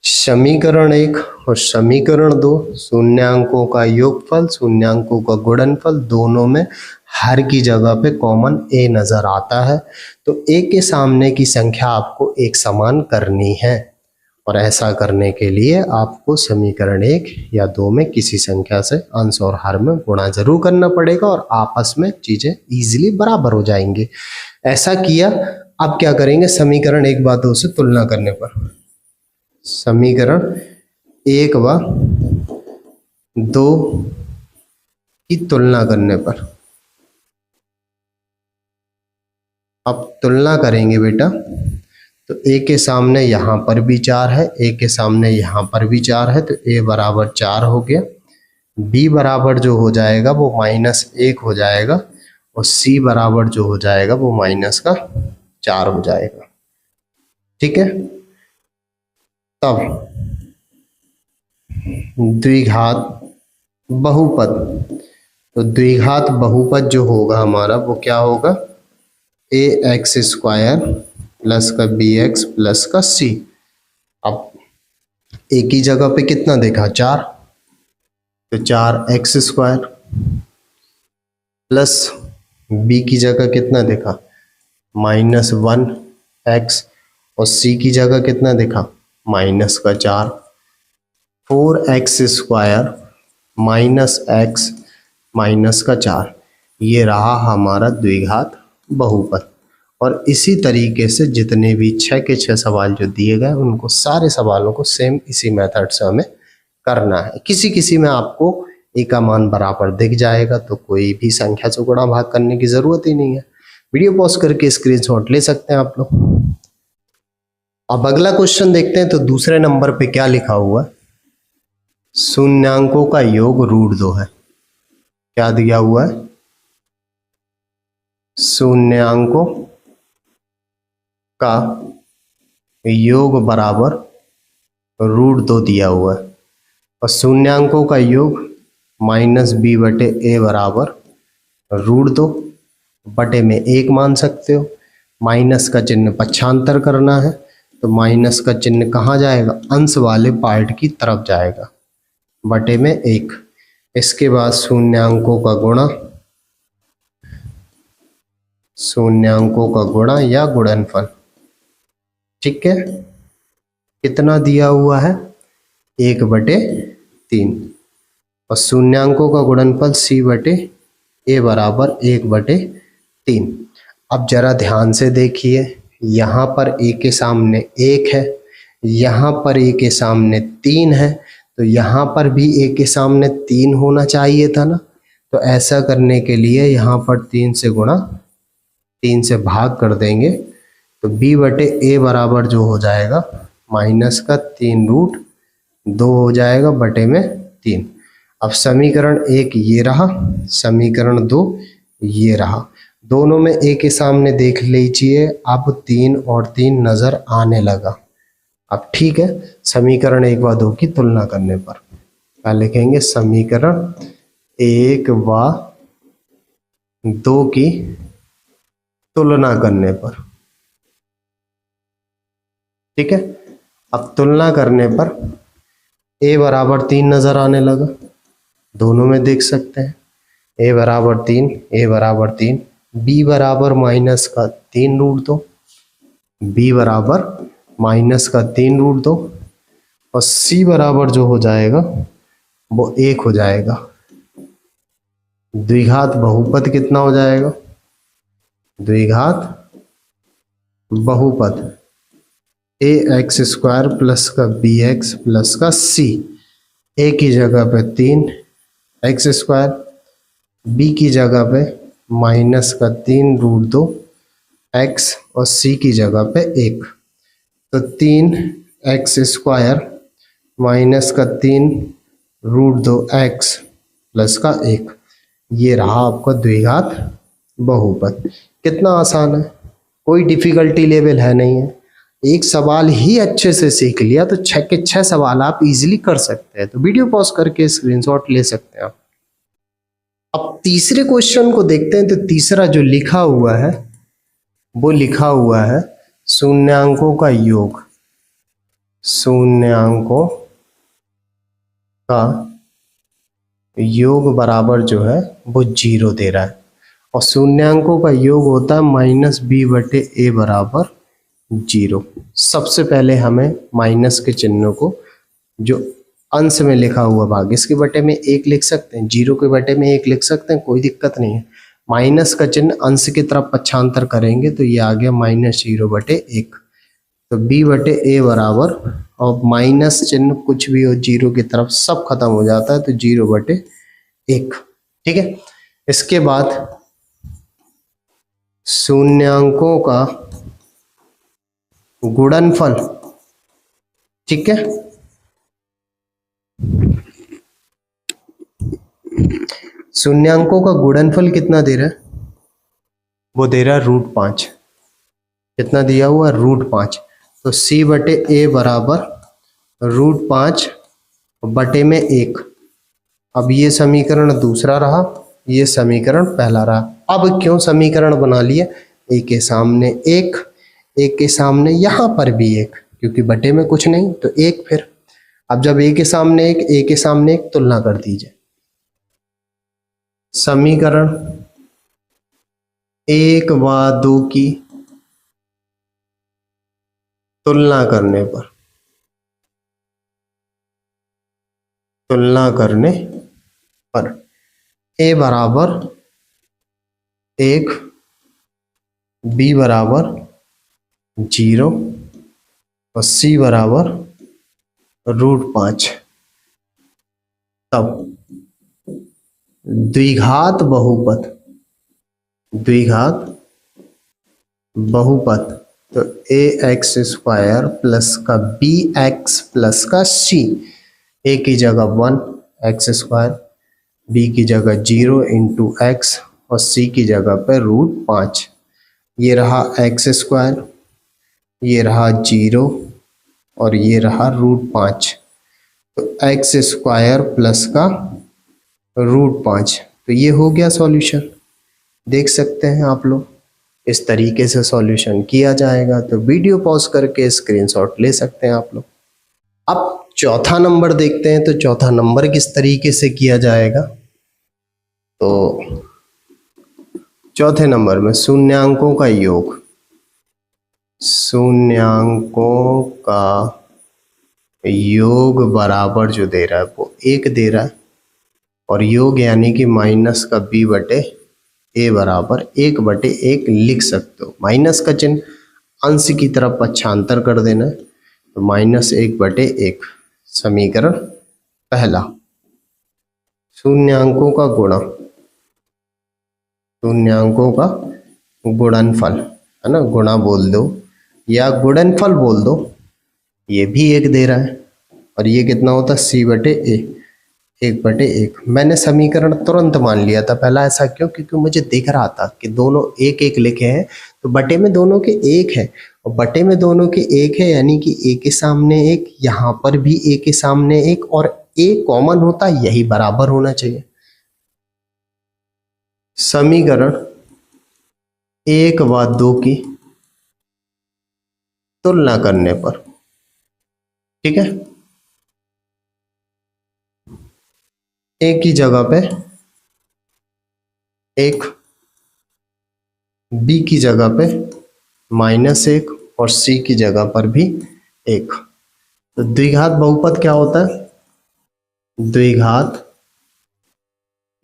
समीकरण 1 और समीकरण 2 शून्यांकों का योगफल शून्यांकों का गुणनफल दोनों में हर की जगह पे कॉमन ए नजर आता है। तो ए के सामने की संख्या आपको एक समान करनी है, और ऐसा करने के लिए आपको समीकरण 1 या 2 में किसी संख्या से अंश और हर में गुणा जरूर करना पड़ेगा और आपस में चीजें इजीली बराबर हो जाएंगी। ऐसा किया, अब क्या करेंगे, समीकरण 1 व 2 से तुलना करने पर, समीकरण 1 व 2 की तुलना करने पर, अब तुलना करेंगे बेटा तो ए के सामने यहाँ पर भी 4 है, ए के सामने यहाँ पर भी 4 है, तो ए बराबर 4 हो गया। बी बराबर जो हो जाएगा वो -1 हो जाएगा, और सी बराबर जो हो जाएगा वो -4 हो जाएगा, ठीक है। तब द्विघात बहुपद, तो द्विघात बहुपद जो होगा हमारा वो क्या होगा, ए एक्स स्क्वायर प्लस का बी एक्स प्लस का सी। अब ए की जगह पे कितना देखा, 4, तो 4x स्क्वायर प्लस बी की जगह कितना देखा, -1x, और सी की जगह कितना देखा, -4। 4x² माइनस x माइनस का 4, ये रहा हमारा द्विघात बहुपद। और इसी तरीके से जितने भी 6 के 6 सवाल जो दिए गए उनको सारे सवालों को सेम इसी मेथड से हमें करना है। किसी किसी में आपको ए का मान बराबर दिख जाएगा तो कोई भी संख्या से गुणा भाग करने की जरूरत ही नहीं है। वीडियो पॉज करके स्क्रीनशॉट ले सकते हैं आप लोग। अब अगला क्वेश्चन देखते हैं। तो दूसरे नंबर पे क्या लिखा हुआ है, शून्यांकों का योग √2 है। क्या दिया हुआ है, शून्यांकों का योग बराबर √2 दिया हुआ है और शून्यांकों का योग -b/a बराबर √2 बटे में 1 मान सकते हो। माइनस का चिन्ह पक्षांतर करना है तो माइनस का चिन्ह कहाँ जाएगा, अंश वाले पार्ट की तरफ जाएगा, बटे में 1। इसके बाद शून्यांकों का गुणा, शून्यांकों का गुणा या गुणनफल, ठीक है, कितना दिया हुआ है 1/3 और शून्यांकों का गुणनफल c/a बराबर 1/3। अब जरा ध्यान से देखिए, यहाँ पर a के सामने 1 है, यहाँ पर a के सामने 3 है, तो यहाँ पर भी a के सामने 3 होना चाहिए था ना। तो ऐसा करने के लिए यहाँ पर 3 से गुणा, 3 से भाग कर देंगे तो b/a बराबर जो हो जाएगा माइनस का 3√2 हो जाएगा बटे में 3। अब समीकरण 1 ये रहा, समीकरण 2 ये रहा, दोनों में a के सामने देख लीजिए अब 3 और 3 नजर आने लगा। अब ठीक है, समीकरण 1 व 2 की तुलना करने पर क्या लिखेंगे, समीकरण 1 व 2 की तुलना करने पर, ठीक है। अब तुलना करने पर a बराबर 3 नजर आने लगा, दोनों में देख सकते हैं a बराबर 3, a बराबर 3, b बराबर माइनस का 3√2, b बराबर माइनस का 3√2 और c बराबर जो हो जाएगा वो 1 हो जाएगा। द्विघात बहुपद कितना हो जाएगा, द्विघात बहुपद ax² प्लस का bx प्लस का c, a की जगह पे 3x², b की जगह पे माइनस का 3√2 x और c की जगह पे 1, तो 3x² माइनस का 3√2 x प्लस का 1, ये रहा आपका द्विघात बहुपद। कितना आसान है, कोई डिफिकल्टी लेवल है नहीं है, एक सवाल ही अच्छे से सीख लिया तो 6 के 6 सवाल आप इजीली कर सकते हैं। तो वीडियो पॉज करके स्क्रीनशॉट ले सकते हैं आप। अब तीसरे क्वेश्चन को देखते हैं। तो तीसरा जो लिखा हुआ है वो लिखा हुआ है शून्यांकों का योग, शून्यांकों का योग बराबर जो है वो 0 दे रहा है और शून्यांकों का योग होता है -b/a बराबर 0। सबसे पहले हमें माइनस के चिन्हों को, जो अंश में लिखा हुआ भाग, इसके बटे में 1 लिख सकते हैं, 0 के बटे में 1 लिख सकते हैं, कोई दिक्कत नहीं है। माइनस का चिन्ह अंश की तरफ पक्षांतर करेंगे तो ये आ गया -0/1, तो b/a बराबर, और माइनस चिन्ह कुछ भी हो 0 की तरफ सब खत्म हो जाता है तो 0/1, ठीक है। इसके बाद शून्यांकों का गुणनफल, ठीक है, शून्यांकों का गुणनफल कितना दे रहा है, वो दे रहा है √5। कितना दिया हुआ, √5, तो c/a बराबर √5 बटे में 1। अब ये समीकरण दूसरा रहा, ये समीकरण पहला रहा। अब क्यों समीकरण बना लिया, a के सामने 1, a के सामने यहाँ पर भी 1, क्योंकि बटे में कुछ नहीं तो 1। फिर अब जब a के सामने 1, a के सामने 1, तुलना कर दीजिए। समीकरण 1 व 2 की तुलना करने पर तुलना करने पर a बराबर 1, b बराबर 0 और c बराबर √5, तब द्विघात बहुपद तो ax² प्लस का bx प्लस का c, a की जगह 1 x², b की जगह 0 इंटू x और c की जगह पे √5। ये रहा x², ये रहा 0 और ये रहा √5, तो x² प्लस का √5, तो ये हो गया सॉल्यूशन। देख सकते हैं आप लोग, इस तरीके से सॉल्यूशन किया जाएगा। तो वीडियो पॉज करके स्क्रीनशॉट ले सकते हैं आप लोग। अब चौथा नंबर देखते हैं, तो चौथा नंबर किस तरीके से किया जाएगा। तो चौथे नंबर में शून्यांकों का योग, शून्यांकों का योग बराबर जो दे रहा है वो 1 दे रहा है, और योग यानी कि माइनस का b बटे a बराबर 1/1 लिख सकते हो। माइनस का चिन्ह अंश की तरफ पक्षांतर कर देना है, तो -1/1। समीकरण पहला, शून्यांकों का गुणा, शून्यांकों का गुणनफल है ना, गुणा बोल दो या गुणनफल बोल दो। ये भी 1 दे रहा है और ये कितना होता है c/a, 1/1। मैंने समीकरण तुरंत मान लिया था पहला। ऐसा क्यों? क्योंकि मुझे दिख रहा था कि दोनों 1-1 लिखे हैं, तो बटे में दोनों के 1 है, और बटे में दोनों के 1 है यानी कि a के सामने 1, यहाँ पर भी a के सामने 1, और a कॉमन होता है, यही बराबर होना चाहिए। समीकरण 1 व 2 की तुलना करने पर, ठीक है, a की जगह पे 1, b की जगह पे -1 और c की जगह पर भी 1। तो द्विघात बहुपद क्या होता है? द्विघात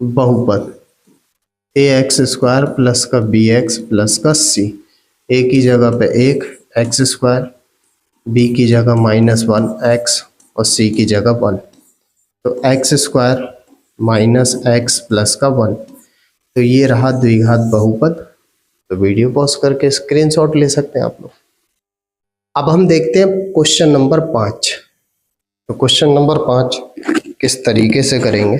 बहुपद ax² प्लस का bx प्लस का c, a की जगह पे 1 x², b की जगह -1 x और c की जगह 1, तो x² माइनस x प्लस का 1। तो ये रहा द्विघात बहुपद। तो वीडियो पॉज करके स्क्रीनशॉट ले सकते हैं आप लोग। अब हम देखते हैं क्वेश्चन नंबर 5। तो क्वेश्चन नंबर 5 किस तरीके से करेंगे।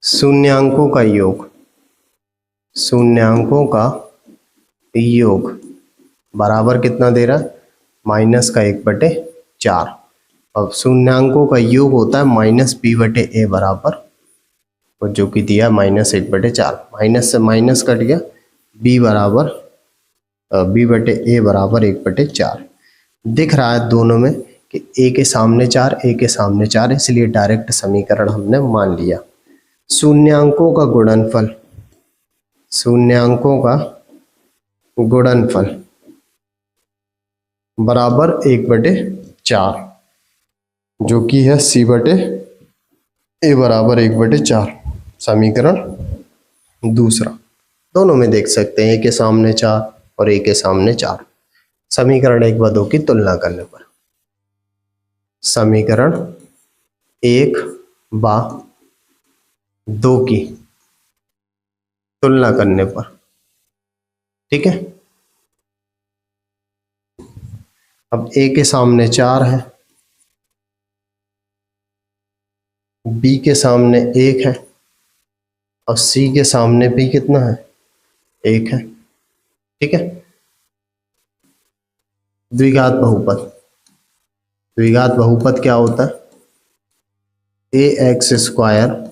शून्यांकों का योग, शून्यांकों का योग बराबर कितना दे रहा है? -1/4। अब शून्यांकों का योग होता है -b/a बराबर, और जो कि दिया -1/4, माइनस से माइनस कट गया, b बराबर b/a बराबर 1/4। दिख रहा है दोनों में कि a के सामने 4, a के सामने 4, इसलिए डायरेक्ट समीकरण हमने मान लिया। शून्यांकों का गुणनफल, शून्यांकों का गुणनफल बराबर 1/4, जो कि है c/a बराबर 1/4। समीकरण दूसरा, दोनों में देख सकते हैं a के सामने 4 और a के सामने 4। समीकरण 1 व 2 की तुलना करने पर, समीकरण 1 व 2 की तुलना करने पर, ठीक है। अब a के सामने 4 है, b के सामने 1 है और c के सामने भी कितना है? 1 है, ठीक है। द्विघात बहुपद, द्विघात बहुपद क्या होता है? ax²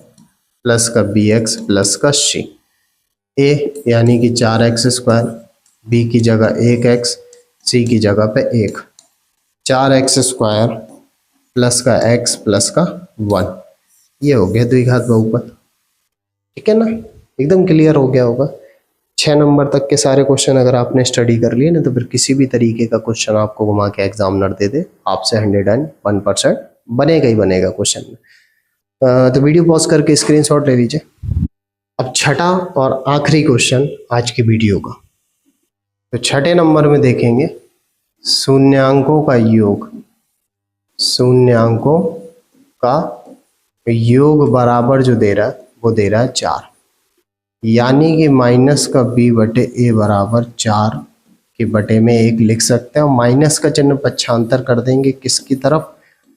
प्लस का bx प्लस का c। a यानी कि 4x², b की जगह 1x, c की जगह पे 1, 4x² प्लस का x प्लस का 1। ये हो गया द्विघात बहुपद, ठीक है ना। एकदम क्लियर हो गया होगा। 6 नंबर तक के सारे क्वेश्चन अगर आपने स्टडी कर लिए ना, तो फिर किसी भी तरीके का क्वेश्चन आपको घुमा के एग्जामिनर दे दे, आपसे 101% बनेगा ही बनेगा क्वेश्चन में। तो वीडियो पॉज करके स्क्रीनशॉट ले लीजिए। अब छठा और आखिरी क्वेश्चन आज की वीडियो का। तो छठे नंबर में देखेंगे शून्यांकों का योग, शून्यांकों का योग बराबर जो दे रहा है वो दे रहा है 4, यानी कि माइनस का b बटे a बराबर 4 के बटे में 1 लिख सकते हैं। और माइनस का चिन्ह पक्षांतर कर देंगे किसकी तरफ,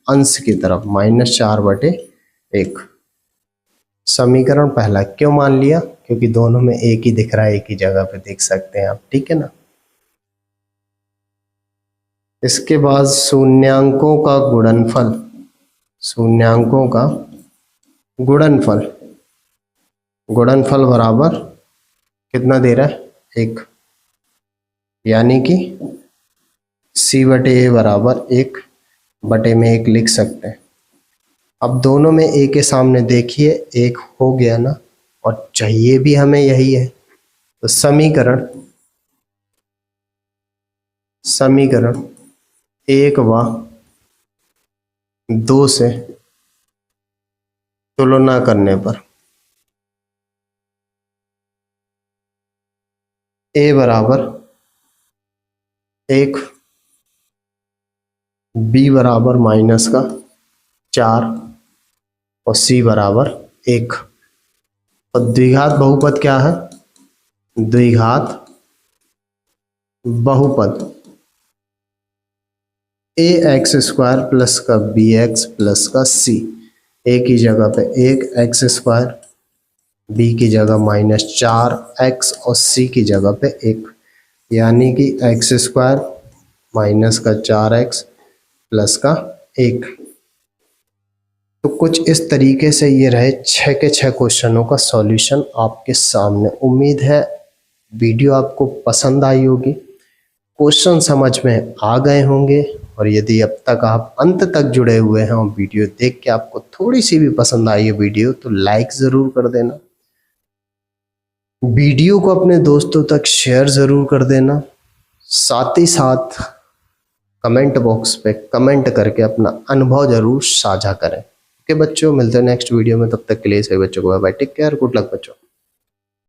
अंश की तरफ, -4 बटे 1। समीकरण पहला क्यों मान लिया, क्योंकि दोनों में एक ही दिख रहा है, एक ही जगह पे देख सकते हैं आप, ठीक है ना। इसके बाद शून्यांकों का गुणनफल, शून्यांकों का गुणनफल, गुणनफल बराबर कितना दे रहा है 1, यानी कि c बटे a बराबर 1 बटे में 1 लिख सकते हैं। अब दोनों में a के सामने देखिए 1 हो गया ना, और चाहिए भी हमें यही है। तो समीकरण 1 व 2 से तुलना करने पर a बराबर 1, b बराबर -4 और c बराबर 1। और द्विघात बहुपद क्या है, द्विघात बहुपद ax² प्लस का bx प्लस का c, a की जगह पे 1x², b की जगह -4x और c की जगह पे 1, यानी कि x² माइनस का 4x प्लस का 1। तो कुछ इस तरीके से ये रहे 6 के 6 क्वेश्चनों का सॉल्यूशन आपके सामने। उम्मीद है वीडियो आपको पसंद आई होगी, क्वेश्चन समझ में आ गए होंगे। और यदि अब तक आप अंत तक जुड़े हुए हैं और वीडियो देख के आपको थोड़ी सी भी पसंद आई है वीडियो, तो लाइक ज़रूर कर देना, वीडियो को अपने दोस्तों तक शेयर ज़रूर कर देना, साथ ही साथ कमेंट बॉक्स पे कमेंट करके अपना अनुभव ज़रूर साझा करें। ओके बच्चों, मिलते हैं नेक्स्ट वीडियो में, तब तक के लिए सभी बच्चों को bye bye, take care, good luck बच्चों।